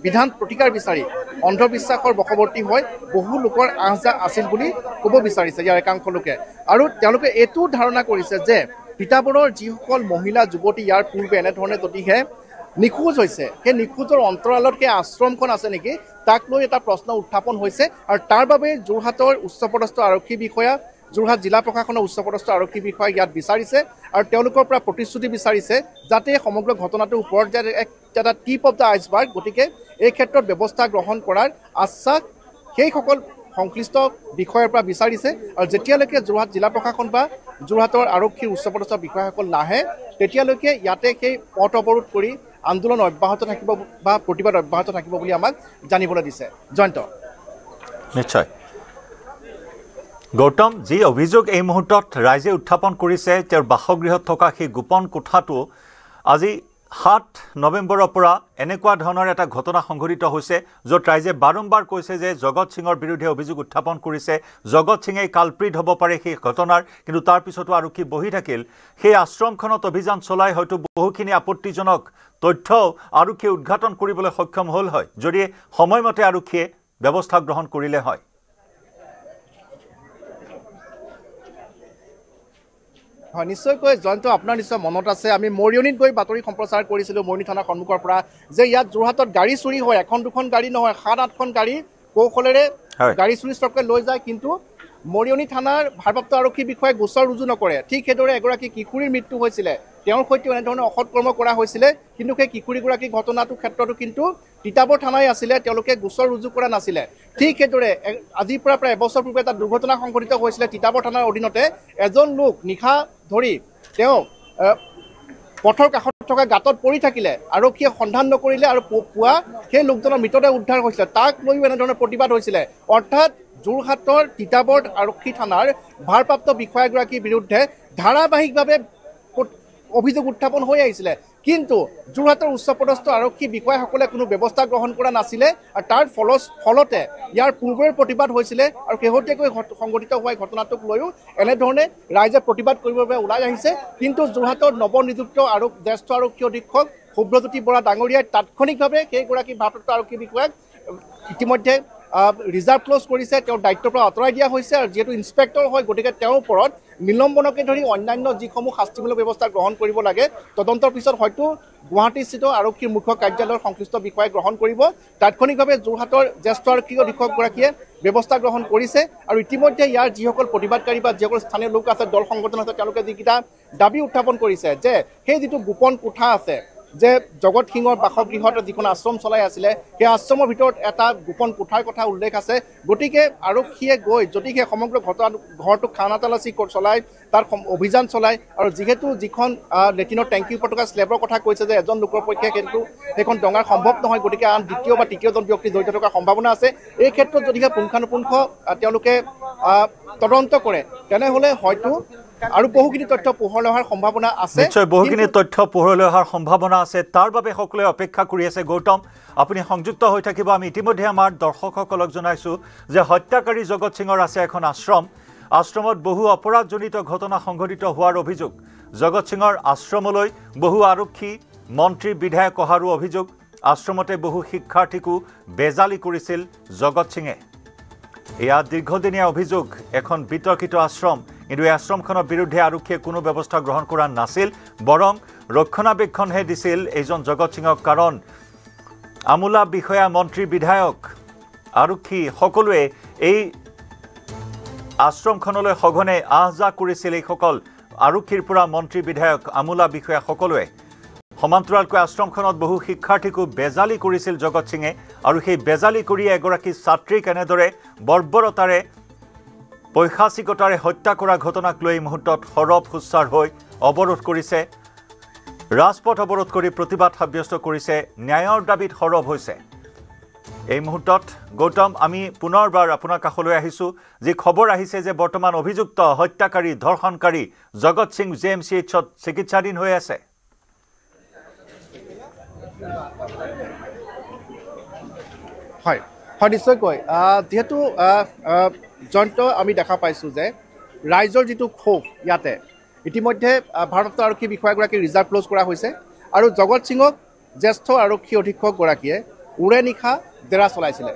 বিধান প্ৰতিকাৰ বিচাৰি অন্ধবিশ্বাসৰ বশৱৰ্তী হৈ বহু লোকৰ আহযাহ আছিল বুলি ক'ব বিচাৰিছে ইয়াৰ একাংশ লোকে। আৰু তেওঁলোকে এইটো ধাৰণা কৰিছে যে তিতাবৰৰ যিসকল মহিলা যুৱতী ইয়াৰ পূৰ্বে এনেধৰণে যদিহে নিখোজ হৈছে, সেই নিখোজৰ অন্তৰালত সেই আশ্ৰমখন আছে নেকি তাক লৈ এটা প্ৰশ্ন উত্থাপন হৈছে। আৰু তাৰ বাবে যোৰহাটৰ উচ্চপদস্থ আৰক্ষী বিষয়া, যোৰহাট জিলা প্ৰশাসনৰ উচ্চপদস্থ আৰক্ষী বিষয়া ইয়াত বিচাৰিছে আৰু তেওঁলোকৰ পৰা প্ৰতিশ্ৰুতি বিচাৰিছে যাতে সমগ্ৰ ঘটনাটোৰ ওপৰত এটা টিপ অফ দ্য আইচবাৰ্গ, গতিকে এই ক্ষেত্ৰত ব্যৱস্থা গ্ৰহণ কৰাৰ আশ্বাস সেইসকল সংশ্লিষ্ট বিষয়াৰ পৰা বিচাৰিছে। আৰু যেতিয়ালৈকে যোৰহাট জিলা প্ৰশাসন বা যোৰহাটৰ আৰক্ষীৰ উচ্চপদস্থ বিষয়াসকল নাহে তেতিয়ালৈকে ইয়াতে সেই পথ অৱৰোধ কৰি আন্দোলন অব্যাহত থাকিব বা প্ৰতিবাদ অব্যাহত থাকিব বুলি আমাক জানিবলৈ দিছে। জয়ন্ত। নিশ্চয় গৌতম, যি অভিযোগ এই মুহূৰ্তত ৰাইজে উত্থাপন কৰিছে তেওঁৰ বাসগৃহত থকা সেই গোপন কোঠাটো আজি 7 নৱেম্বৰৰ পৰা এনেকুৱা ধৰণৰ এটা ঘটনা সংঘটিত হৈছে য'ত ৰাইজে বাৰম্বাৰ কৈছে যে জগত সিঙৰ বিৰুদ্ধে অভিযোগ উত্থাপন কৰিছে, জগত সিঙেই কালপ্ৰিত হ'ব পাৰে সেই ঘটনাৰ, কিন্তু তাৰ পিছতো আৰক্ষী বহি থাকিল। সেই আশ্ৰমখনত অভিযান চলাই হয়তো বহুখিনি আপত্তিজনক তথ্য আৰক্ষীয়ে উদ্ঘাটন কৰিবলৈ সক্ষম হ'ল হয় যদি সময়মতে আৰক্ষীয়ে ব্যৱস্থা গ্ৰহণ কৰিলে হয়। হয়, নিশ্চয়কৈ জয়ন্ত, আপোনাৰ নিশ্চয় মনত আছে আমি মৰিয়নীত গৈ বাতৰি সম্প্ৰচাৰ কৰিছিলোঁ মৰিয়নী থানাৰ সন্মুখৰ পৰা যে ইয়াত যোৰহাটত গাড়ী চুৰি হয়, এখন দুখন গাড়ী নহয় 7-8খন গাড়ী কৌশলেৰে গাড়ী চুৰি ষ্টপকে লৈ যায়, কিন্তু মৰিয়নী থানাৰ ভাৰপ্ৰাপ্ত আৰক্ষী বিষয়াই গোচৰ ৰুজু নকৰে। ঠিক সেইদৰে এগৰাকী কিশোৰীৰ মৃত্যু হৈছিলে, তেওঁৰ সৈতেও এনেধৰণে অসৎকৰ্ম কৰা হৈছিলে, কিন্তু সেই কিশোৰীগৰাকী ঘটনাটোৰ ক্ষেত্ৰতো কিন্তু তিতাবৰ থানাই আছিলে, তেওঁলোকে গোচৰ ৰুজু কৰা নাছিলে। ঠিক সেইদৰে আজিৰ পৰা প্ৰায় এবছৰ পূৰ্বে এটা দুৰ্ঘটনা সংঘটিত হৈছিলে তিতাবৰ থানাৰ অধীনতে। এজন লোক নিশা ধৰি তেওঁ পথৰ কাষত থকা গাঁতত পৰি থাকিলে, আৰক্ষীয়ে সন্ধান নকৰিলে আৰু পুৱা সেই লোকজনৰ মৃতদেহ উদ্ধাৰ হৈছিলে, তাক লৈও এনেধৰণৰ প্ৰতিবাদ হৈছিলে। অৰ্থাৎ যোৰহাটৰ তিতাবৰ আৰক্ষী থানাৰ ভাৰপ্ৰাপ্ত বিষয়াগৰাকীৰ বিৰুদ্ধে ধাৰাবাহিকভাৱে অভিযোগ উত্থাপন হৈ আহিছিলে, কিন্তু যোৰহাটৰ উচ্চপদস্থ আৰক্ষী বিষয়াসকলে কোনো ব্যৱস্থা গ্ৰহণ কৰা নাছিলে আৰু তাৰ ফলতে ইয়াৰ পূৰ্বৰ প্ৰতিবাদ হৈছিলে। আৰু শেহতীয়াকৈ সংঘটিত হোৱা ঘটনাটোক লৈও এনেধৰণে ৰাইজে প্ৰতিবাদ কৰিবৰ বাবে ওলাই আহিছে, কিন্তু যোৰহাটৰ নৱনিযুক্ত আৰু জ্যেষ্ঠ আৰক্ষী অধীক্ষক শুভ্ৰজ্যোতি বৰা ডাঙৰীয়াই তাৎক্ষণিকভাৱে সেইগৰাকী ভাৰপ্ৰাপ্ত আৰক্ষী বিষয়াক ইতিমধ্যে ৰিজাৰ্ভ ক্ল'জ কৰিছে, তেওঁৰ দায়িত্বৰ পৰা আঁতৰাই দিয়া হৈছে। আৰু যিহেতু ইনস্পেক্টৰ হয়, গতিকে তেওঁৰ ওপৰত নিলম্বনকে ধৰি অন্যান্য যিসমূহ শাস্তিমূলক ব্যৱস্থা গ্ৰহণ কৰিব লাগে, তদন্তৰ পিছত হয়তো গুৱাহাটীস্থিত আৰক্ষীৰ মুখ্য কাৰ্যালয়ৰ সংশ্লিষ্ট বিষয়াই গ্ৰহণ কৰিব। তাৎক্ষণিকভাৱে যোৰহাটৰ জ্যেষ্ঠ আৰক্ষী অধীক্ষকগৰাকীয়ে ব্যৱস্থা গ্ৰহণ কৰিছে। আৰু ইতিমধ্যে ইয়াৰ যিসকল প্ৰতিবাদকাৰী বা যিসকল স্থানীয় লোক আছে, দল সংগঠন আছে, তেওঁলোকে যিকেইটা দাবী উত্থাপন কৰিছে যে সেই যিটো গোপন কোঠা আছে, যে জগত সিঙৰ বাসগৃহত যিখন আশ্ৰম চলাই আছিলে, সেই আশ্ৰমৰ ভিতৰত এটা গোপন কোঠাৰ কথা উল্লেখ আছে। গতিকে আৰক্ষীয়ে গৈ যদি সেই সমগ্ৰ ঘৰটো খানা তালাচী চলাই, তাৰ অভিযান চলায়, আৰু যিহেতু যিখন লেট্ৰিনৰ টেংকিৰ ওপৰত থকা স্লেবৰ কথা কৈছে যে এজন লোকৰ পক্ষে কিন্তু সেইখন ডঙাৰ সম্ভৱ নহয়, গতিকে আন দ্বিতীয় বা তৃতীয়জন ব্যক্তি জড়িত থকাৰ সম্ভাৱনা আছে। এই ক্ষেত্ৰত যদিহে পুংখানুপুংখ তেওঁলোকে তদন্ত কৰে, তেনেহ'লে হয়তো আৰু বহুখিনি তথ্য পোহৰলৈ অহাৰ সম্ভাৱনা আছে। নিশ্চয় বহুখিনি তথ্য পোহৰলৈ অহাৰ সম্ভাৱনা আছে, তাৰ বাবে সকলোৱে অপেক্ষা কৰি আছে। গৌতম, আপুনি সংযুক্ত হৈ থাকিব। আমি ইতিমধ্যে আমাৰ দৰ্শকসকলক জনাইছোঁ যে হত্যাকাৰী জগত সিঙৰ আছে এখন আশ্ৰমত বহু অপৰাধজনিত ঘটনা সংঘটিত হোৱাৰ অভিযোগ। জগত সিঙৰ আশ্ৰমলৈ বহু আৰক্ষী, মন্ত্ৰী, বিধায়ক অহাৰো অভিযোগ। আশ্ৰমতে বহু শিক্ষাৰ্থীকো বেজালি কৰিছিল জগত সিঙে। এয়া দীৰ্ঘদিনীয়া অভিযোগ, এখন বিতৰ্কিত আশ্ৰম। কিন্তু এই আশ্ৰমখনৰ বিৰুদ্ধে আৰক্ষীয়ে কোনো ব্যৱস্থা গ্ৰহণ কৰা নাছিল, বৰং ৰক্ষণাবেক্ষণহে দিছিল এইজন জগত সিঙক। কাৰণ আমোলা বিষয়া, মন্ত্ৰী, বিধায়ক, আৰক্ষী সকলোৱে এই আশ্ৰমখনলৈ সঘনে আহ যাহ কৰিছিল। এইসকল আৰক্ষীৰ পৰা মন্ত্ৰী, বিধায়ক, আমোলা বিষয়া সকলোৱে সমান্তৰালকৈ আশ্ৰমখনত বহু শিক্ষাৰ্থীকো বেজালি কৰিছিল জগত সিঙে। আৰু সেই বেজালি কৰি এগৰাকী ছাত্ৰীক এনেদৰে বৰ্বৰতাৰে, পৈশাচিকতাৰে হত্যা কৰা ঘটনাক লৈ এই মুহূৰ্তত সৰব সোচ্চাৰ হৈ অৱৰোধ কৰিছে, ৰাজপথ অৱৰোধ কৰি প্ৰতিবাদ সাব্যস্ত কৰিছে, ন্যায়ৰ দাবীত সৰব হৈছে। এই মুহূৰ্তত গৌতম, আমি পুনৰবাৰ আপোনাৰ কাষলৈ আহিছোঁ। যি খবৰ আহিছে যে বৰ্তমান অভিযুক্ত হত্যাকাৰী, ধৰ্ষণকাৰী জগত সিং JMCHত চিকিৎসাধীন হৈ আছে। হয় হয়, নিশ্চয়কৈ। যিহেতু জয়ন্ত, আমি দেখা পাইছোঁ যে ৰাইজৰ যিটো ক্ষোভ, ইয়াতে ইতিমধ্যে ভাৰপ্ৰাপ্ত আৰক্ষী বিষয়াগৰাকী ৰিজাৰ্ভ ক্ল'জ কৰা হৈছে। আৰু জগত সিঙক জ্যেষ্ঠ আৰক্ষী অধীক্ষকগৰাকীয়ে উৰে নিশা জেৰা চলাইছিলে।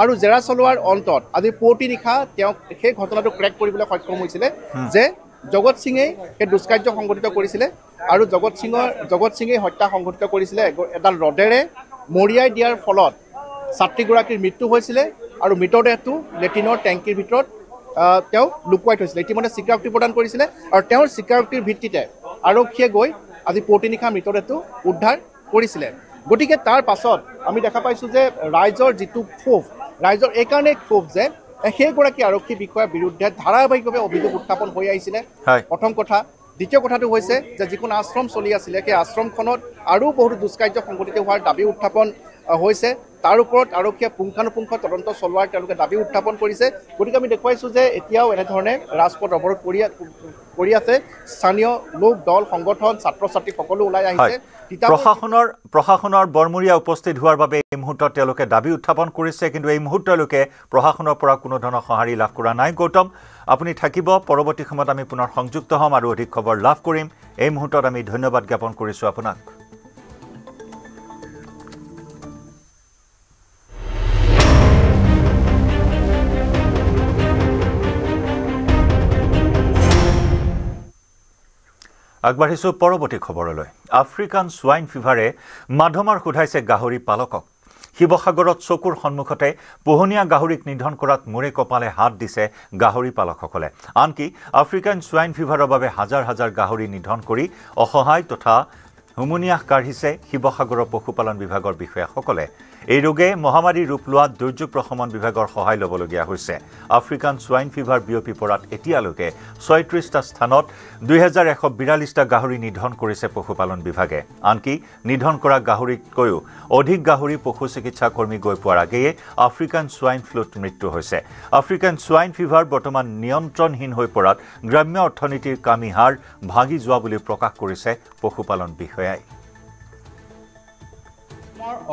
আৰু জেৰা চলোৱাৰ অন্তত আজি পুৱতি নিশা তেওঁক সেই ঘটনাটো ক্ৰেক কৰিবলৈ সক্ষম হৈছিলে যে জগত সিঙেই সেই দুষ্কাৰ্য সংঘটিত কৰিছিলে। আৰু জগত সিঙেই হত্যা সংঘটিত কৰিছিলে। এডাল ৰডেৰে মৰিয়াই দিয়াৰ ফলত ছাত্ৰীগৰাকীৰ মৃত্যু হৈছিলে। আৰু মৃতদেহটো লেট্ৰিনৰ টেংকিৰ ভিতৰত তেওঁ লুকুৱাই থৈছিলে। ইতিমধ্যে স্বীকাৰোক্তি প্ৰদান কৰিছিলে। আৰু তেওঁৰ স্বীকাৰোক্তিৰ ভিত্তিতে আৰক্ষীয়ে গৈ আজি পুৱতি নিশা মৃতদেহটো উদ্ধাৰ কৰিছিলে। গতিকে তাৰ পাছত আমি দেখা পাইছোঁ যে ৰাইজৰ যিটো ক্ষোভ, ৰাইজৰ এইকাৰণেই ক্ষোভ যে সেইগৰাকী আৰক্ষী বিষয়াৰ বিৰুদ্ধে ধাৰাবাহিকভাৱে অভিযোগ উত্থাপন হৈ আহিছিলে, প্ৰথম কথা। দ্বিতীয় কথাটো হৈছে যে যিখন আশ্ৰম চলি আছিলে, সেই আশ্ৰমখনত আৰু বহুতো দুষ্কাৰ্য সংঘটিত হোৱাৰ দাবী উত্থাপন হৈছে। তাৰ ওপৰত আৰক্ষীয়ে পুংখানুপুংখ তদন্ত চলোৱাৰ তেওঁলোকে দাবী উত্থাপন কৰিছে। গতিকে আমি দেখুৱাইছোঁ যে এতিয়াও এনেধৰণে ৰাজপথ অৱৰোধ কৰি আছে। স্থানীয় লোক, দল, সংগঠন, ছাত্ৰ ছাত্ৰী সকলো ওলাই আহিছে। প্ৰশাসনৰ বৰমূৰীয়া উপস্থিত হোৱাৰ বাবে এই মুহূৰ্তত তেওঁলোকে দাবী উত্থাপন কৰিছে। কিন্তু এই মুহূৰ্তলৈকে প্ৰশাসনৰ পৰা কোনো ধৰণৰ সঁহাৰি লাভ কৰা নাই। গৌতম, আপুনি থাকিব, পৰৱৰ্তী সময়ত আমি পুনৰ সংযুক্ত হ'ম আৰু অধিক খবৰ লাভ কৰিম। এই মুহূৰ্তত আমি ধন্যবাদ জ্ঞাপন কৰিছোঁ আপোনাক। আগবাঢ়িছোঁ পৰৱৰ্তী খবৰলৈ। আফ্ৰিকান সোৱাইন ফিভাৰে মাধমাৰ সোধাইছে গাহৰি পালকক। শিৱসাগৰত চকুৰ সন্মুখতে পোহনীয়া গাহৰিক নিধন কৰাত মূৰে কপালে হাত দিছে গাহৰি পালকসকলে। আনকি আফ্ৰিকান সোৱাইন ফিভাৰৰ বাবে হাজাৰ হাজাৰ গাহৰি নিধন কৰি অসহায় তথা হুমুনিয়াহ কাঢ়িছে শিৱসাগৰৰ পশুপালন বিভাগৰ বিষয়াসকলে। এই ৰোগে মহামাৰীৰ ৰূপ লোৱাত দুৰ্যোগ প্ৰশমন বিভাগৰ সহায় ল'বলগীয়া হৈছে। আফ্ৰিকান সোৱাইন ফিভাৰ বিয়পি পৰাত এতিয়ালৈকে ৩৬টা স্থানত ২১৪২টা গাহৰি নিধন কৰিছে পশুপালন বিভাগে। আনকি নিধন কৰা গাহৰিতকৈও অধিক গাহৰি পশু চিকিৎসা কৰ্মী গৈ পোৱাৰ আগেয়ে আফ্ৰিকান সোৱাইন ফ্লুত মৃত্যু হৈছে। আফ্ৰিকান সোৱাইন ফিভাৰ বৰ্তমান নিয়ন্ত্ৰণহীন হৈ পৰাত গ্ৰাম্য অৰ্থনীতিৰ কামি হাৰ ভাগি যোৱা বুলি প্ৰকাশ কৰিছে পশুপালন বিষয়াই।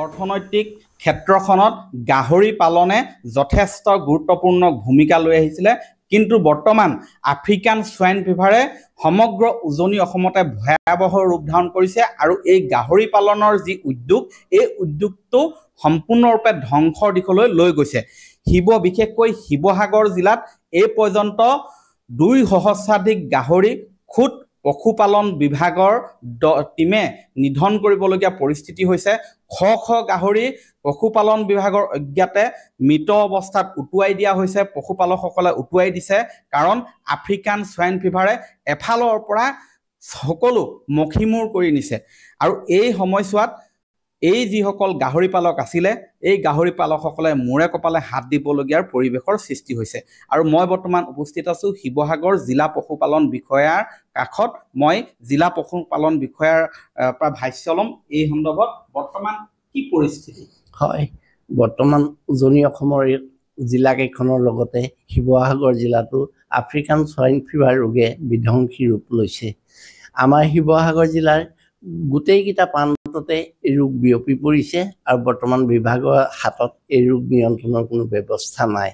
অৰ্থনৈতিক ক্ষেত্ৰখনত গাহৰি পালনে যথেষ্ট গুৰুত্বপূৰ্ণ ভূমিকা লৈ আহিছিলে, কিন্তু বৰ্তমান আফ্ৰিকান সোৱাইন ফিভাৰে সমগ্ৰ উজনি অসমতে ভয়াৱহ ৰূপ ধাৰণ কৰিছে আৰু এই গাহৰি পালনৰ যি উদ্যোগ এই উদ্যোগটো সম্পূৰ্ণৰূপে ধ্বংসৰ দিশলৈ লৈ গৈছে বিশেষকৈ শিৱসাগৰ জিলাত এই পৰ্যন্ত 2 সহস্ৰাধিক গাহৰি খুদ পশুপালন বিভাগৰ টিমে নিধন কৰিবলগীয়া পৰিস্থিতি হৈছে খ গাহৰি পশুপালন বিভাগৰ অজ্ঞাতে মৃত অৱস্থাত উটুৱাই দিয়া হৈছে পশুপালকসকলে উটুৱাই দিছে কাৰণ আফ্ৰিকান সোৱাইন ফিভাৰে এফালৰ পৰা সকলো মখিমূৰ কৰি নিছে আৰু এই সময়ছোৱাত এই যিসকল গাহৰি পালক আছিলে এই গাহৰি পালকসকলে মূৰে কপালে হাত দিবলগীয়াৰ পৰিৱেশৰ সৃষ্টি হৈছে আৰু মই বৰ্তমান উপস্থিত আছো শিৱসাগৰ জিলা পশুপালন বিষয়াৰ কাষত মই জিলা পশুপালন বিষয়াৰ পৰা ভাষ্য ল'ম এই সন্দৰ্ভত বৰ্তমান কি পৰিস্থিতি হয় বৰ্তমান উজনি অসমৰ জিলাকেইখনৰ লগতে শিৱসাগৰ জিলাতো আফ্ৰিকান সোৱাইন ফিভাৰ ৰোগে বিধ্বংসী ৰূপ লৈছে আমাৰ শিৱসাগৰ জিলাৰ গোটেইকেইটা প্ৰান্ততে এই ৰোগ বিয়পি পৰিছে আৰু বৰ্তমান বিভাগৰ হাতত এই ৰোগ নিয়ন্ত্ৰণৰ কোনো ব্যৱস্থা নাই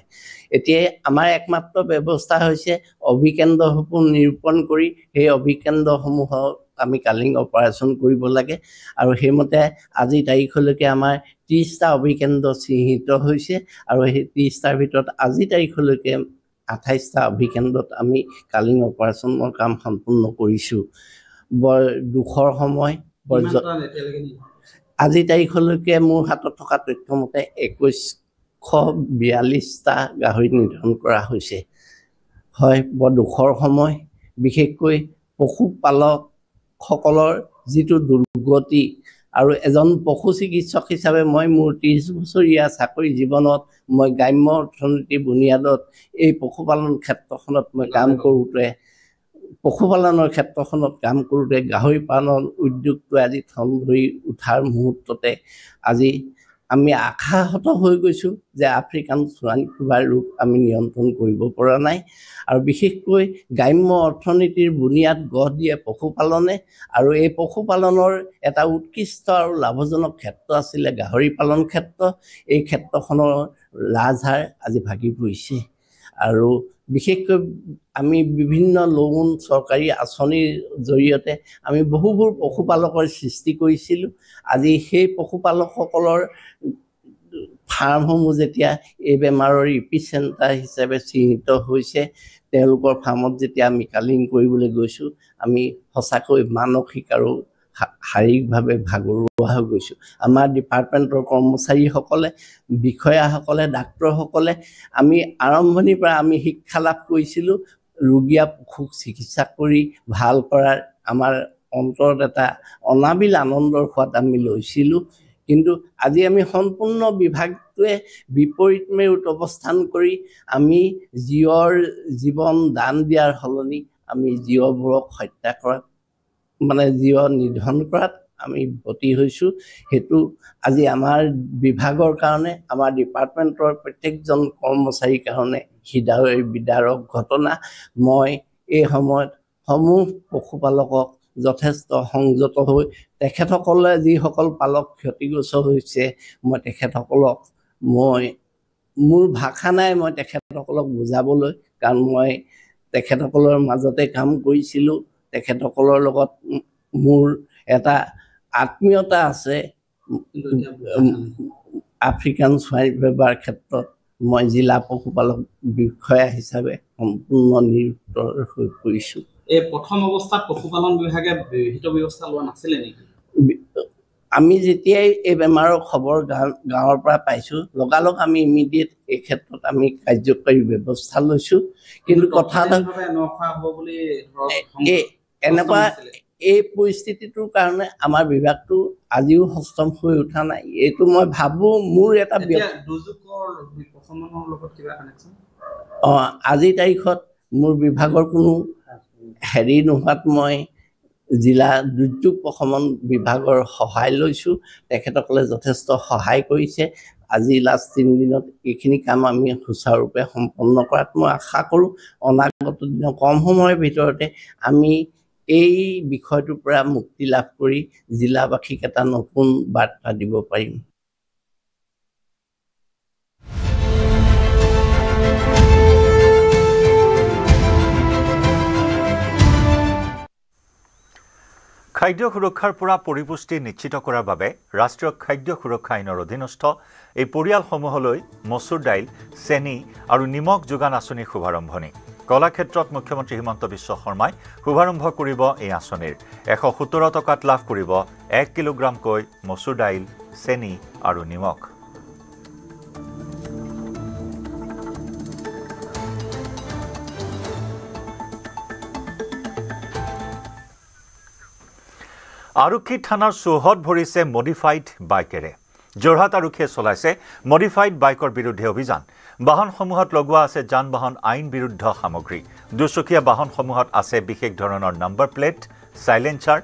এতিয়া আমাৰ একমাত্ৰ ব্যৱস্থা হৈছে অভিকেন্দ্ৰসমূহ নিৰূপণ কৰি সেই অভিকেন্দ্ৰসমূহত আমি কালিং অপাৰেশ্যন কৰিব লাগে আৰু সেইমতে আজি তাৰিখলৈকে আমাৰ 30টা অভিকেন্দ্ৰ চিহ্নিত হৈছে আৰু সেই 30টাৰ ভিতৰত আজি তাৰিখলৈকে 28টা অভিকেন্দ্ৰত আমি কালিং অপাৰেশ্যনৰ কাম সম্পূৰ্ণ কৰিছোঁ বৰ দুখৰ সময় আজি তাৰিখলৈকে মোৰ হাতত থকা তথ্য মতে 2142টা গাহৰি নিধন কৰা হৈছে হয় বৰ দুখৰ সময় বিশেষকৈ পশুপালকসকলৰ যিটো দুৰ্গতি আৰু এজন পশু চিকিৎসক হিচাপে মই মোৰ 30 বছৰীয়া চাকৰি জীৱনত মই গ্ৰাম্য অৰ্থনীতি বুনিয়াদত এই পশুপালন ক্ষেত্ৰখনত মই কাম কৰোঁতে পশুপালনৰ ক্ষেত্ৰখনত কাম কৰোঁতে গাহৰি পালন উদ্যোগটো আজি থম ধৰি উঠাৰ মুহূৰ্ততে আজি আমি আশাহত হৈ গৈছোঁ যে আফ্ৰিকান সোৱাইন ফিভাৰ ৰোগ আমি নিয়ন্ত্ৰণ কৰিব পৰা নাই আৰু বিশেষকৈ গ্ৰাম্য অৰ্থনীতিৰ বুনিয়াদ গঢ় দিয়ে পশুপালনে আৰু এই পশুপালনৰ এটা উৎকৃষ্ট আৰু লাভজনক ক্ষেত্ৰ আছিলে গাহৰি পালন ক্ষেত্ৰ এই ক্ষেত্ৰখনৰ ৰাজহাড় আজি ভাগি পৰিছে আৰু বিশেষকৈ আমি বিভিন্ন লোন চৰকাৰী আঁচনিৰ জৰিয়তে আমি বহুবোৰ পশুপালকৰ সৃষ্টি কৰিছিলোঁ আজি সেই পশুপালকসকলৰ ফাৰ্মসমূহ যেতিয়া এই বেমাৰৰ ইপিচেণ্টাৰ হিচাপে চিহ্নিত হৈছে তেওঁলোকৰ ফাৰ্মত যেতিয়া আমি কালিং কৰিবলৈ গৈছোঁ আমি সঁচাকৈ মানসিক আৰু শাৰীৰিকভাৱে ভাগৰুৱা হৈ গৈছোঁ আমাৰ ডিপাৰ্টমেণ্টৰ কৰ্মচাৰীসকলে বিষয়াসকলে ডাক্তৰসকলে আমি আৰম্ভণিৰ পৰা আমি শিক্ষা লাভ কৰিছিলোঁ ৰোগীয়া পশুক চিকিৎসা কৰি ভাল কৰাৰ আমাৰ অন্তৰত এটা অনাবিল আনন্দৰ সোৱাদ আমি লৈছিলোঁ কিন্তু আজি আমি সম্পূৰ্ণ বিভাগটোৱে বিপৰীত মেৰুত অৱস্থান কৰি আমি জীৱন দান দিয়াৰ সলনি আমি জীৱবোৰক হত্যা কৰাত জীৱ নিধন কৰাত আমি ব্ৰতী হৈছোঁ সেইটো আজি আমাৰ বিভাগৰ কাৰণে আমাৰ ডিপাৰ্টমেণ্টৰ প্ৰত্যেকজন কৰ্মচাৰীৰ কাৰণে হৃদয় বিদাৰক ঘটনা মই এই সময়ত সমূহ পশুপালকক যথেষ্ট সংযত হৈ তেখেতসকলে যিসকল পালক ক্ষতিগ্ৰস্ত হৈছে মই তেখেতসকলক মোৰ ভাষা নাই মই তেখেতসকলক বুজাবলৈ কাৰণ মই তেখেতসকলৰ মাজতে কাম কৰিছিলোঁ তেখেতসকলৰ লগত মোৰ এটা আত্মীয়তা আছে আফ্ৰিকান সোৱাইন ফিভাৰ ক্ষেত্ৰত মই জিলা পশুপালক বিষয়া হিচাপে সম্পূৰ্ণ নিযুক্ত হৈ পৰিছোঁ এই প্ৰথম অৱস্থাত পশুপালন বিভাগে বিহিত ব্যৱস্থা লোৱা নাছিলে নেকি আমি যেতিয়াই এই বেমাৰৰ খবৰ গাঁৱৰ পৰা পাইছোঁ লগালগ আমি ইমিডিয়েট এই ক্ষেত্ৰত আমি কাৰ্যকৰী ব্যৱস্থা লৈছোঁ কিন্তু কথা এনেকুৱা এই পৰিস্থিতিটোৰ কাৰণে আমাৰ বিভাগটো আজিও সষ্টম হৈ উঠা নাই এইটো মই ভাবোঁ মোৰ এটা আজিৰ তাৰিখত মোৰ বিভাগৰ কোনো হেৰি নোহোৱাত মই জিলা দুৰ্যোগ প্ৰশমন বিভাগৰ সহায় লৈছোঁ তেখেতসকলে যথেষ্ট সহায় কৰিছে আজি লাষ্ট 3 দিনত এইখিনি কাম আমি সুচাৰুৰূপে সম্পন্ন কৰাত মই আশা কৰোঁ অনাগত দিনৰ কম সময়ৰ ভিতৰতে আমি এই বিষয়টোৰ পৰা মুক্তি লাভ কৰি জিলাবাসীক এটা নতুন বাৰ্তা দিব পাৰিম খাদ্য সুৰক্ষাৰ পৰা পৰিপুষ্টি নিশ্চিত কৰাৰ বাবে ৰাষ্ট্ৰীয় খাদ্য সুৰক্ষা আইনৰ অধীনস্থ এই পৰিয়ালসমূহলৈ মচুৰ দাইল, চেনি আৰু নিমখ যোগান আঁচনিৰ শুভাৰম্ভণি। কলাক্ষেত্ৰত মুখ্যমন্ত্ৰী হিমন্ত বিশ্ব শৰ্মাই শুভাৰম্ভ কৰিব এই আঁচনিৰ। 117 টকাত লাভ কৰিব 1 কিলোগ্ৰামকৈ মচুৰ দাইল, চেনি আৰু নিমখ। আৰক্ষী থানাৰ চৌহদ ভৰিছে মডিফাইড বাইকেৰে। যোৰহাট আৰক্ষীয়ে চলাইছে মডিফাইড বাইকৰ বিৰুদ্ধে অভিযান। বাহনসমূহত লগোৱা আছে যান-বাহন আইন বিৰুদ্ধ সামগ্ৰী। দুচকীয়া বাহনসমূহত আছে বিশেষ ধৰণৰ নম্বৰ প্লেট, চাইলেঞ্চাৰ।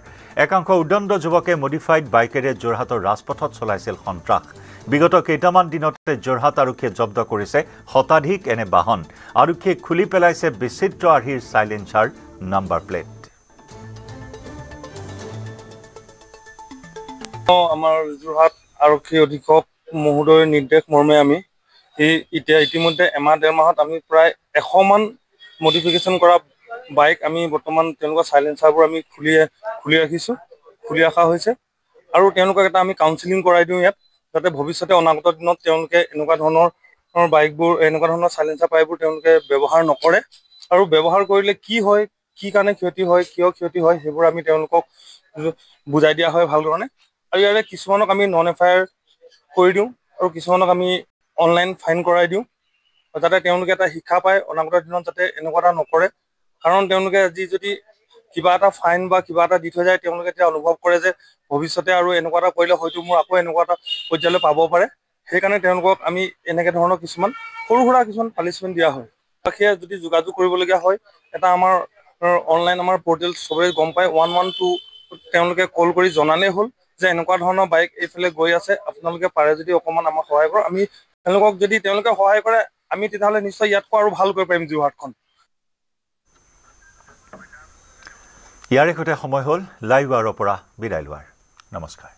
একাংশ উদণ্ড যুৱকে মডিফাইড বাইকেৰে যোৰহাটৰ ৰাজপথত চলাইছিল সন্ত্ৰাস। বিগত কেইটামান দিনতে যোৰহাট আৰক্ষীয়ে জব্দ কৰিছে শতাধিক এনে বাহন। আৰক্ষীয়ে খুলি পেলাইছে বিচিত্ৰ আৰ্হিৰ চাইলেঞ্চাৰ, নম্বৰ প্লেট। আমাৰ যোৰহাট আৰক্ষী অধীক্ষক মহোদয়ৰ নিৰ্দেশ মৰ্মে আমি ইতিমধ্যে এমাহ ডেৰ মাহত আমি প্ৰায় 100মান মডিফিকেশ্যন কৰা বাইক আমি বৰ্তমান তেওঁলোকৰ চাইলেঞ্চাৰবোৰ আমি খুলি ৰখা হৈছে আৰু তেওঁলোকক এটা আমি কাউন্সিলিং কৰাই দিওঁ ইয়াত, যাতে ভৱিষ্যতে অনাগত দিনত তেওঁলোকে এনেকুৱা ধৰণৰ বাইকবোৰ, এনেকুৱা ধৰণৰ চাইলেঞ্চাৰ পাইপবোৰ তেওঁলোকে ব্যৱহাৰ নকৰে আৰু ব্যৱহাৰ কৰিলে কি হয়, কি কাৰণে ক্ষতি হয়, কিয় ক্ষতি হয়, সেইবোৰ আমি তেওঁলোকক বুজাই দিয়া হয় ভাল ধৰণে। আৰু ইয়াৰে কিছুমানক আমি নন এফআইআৰ কৰি দিওঁ আৰু কিছুমানক আমি অনলাইন ফাইন কৰাই দিওঁ, যাতে তেওঁলোকে এটা শিক্ষা পায় অনাগত দিনত যাতে এনেকুৱা এটা নকৰে। কাৰণ তেওঁলোকে আজি যদি কিবা এটা ফাইন বা কিবা এটা দি থৈ যায়, তেওঁলোকে এতিয়া অনুভৱ কৰে যে ভৱিষ্যতে আৰু এনেকুৱা এটা কৰিলে হয়তো মোৰ আকৌ এনেকুৱা এটা পৰ্যায়লৈ পাব পাৰে। সেইকাৰণে তেওঁলোকক আমি এনেকৈ ধৰণৰ কিছুমান সৰু সুৰা কিছুমান পানিছমেণ্ট দিয়া হয়। সেয়া যদি যোগাযোগ কৰিবলগীয়া হয়, এটা আমাৰ অনলাইন আমাৰ পৰ্টেল চবৰে গম পায়, 112 তেওঁলোকে কল কৰি জনালেই হ'ল যে এনেকুৱা ধৰণৰ বাইক এইফালে গৈ আছে, আপোনালোকে পাৰে যদি অকণমান আমাক সহায় কৰক। আমি তেওঁলোকক যদি তেওঁলোকে সহায় কৰে, আমি তেতিয়াহ'লে নিশ্চয় ইয়াতকৈ আৰু ভাল কৰিব পাৰিম যোৰহাটখন। ইয়াৰে সৈতে সময় হ'ল লাইভ আৱাৰৰ পৰা বিদায় লোৱাৰ। নমস্কাৰ।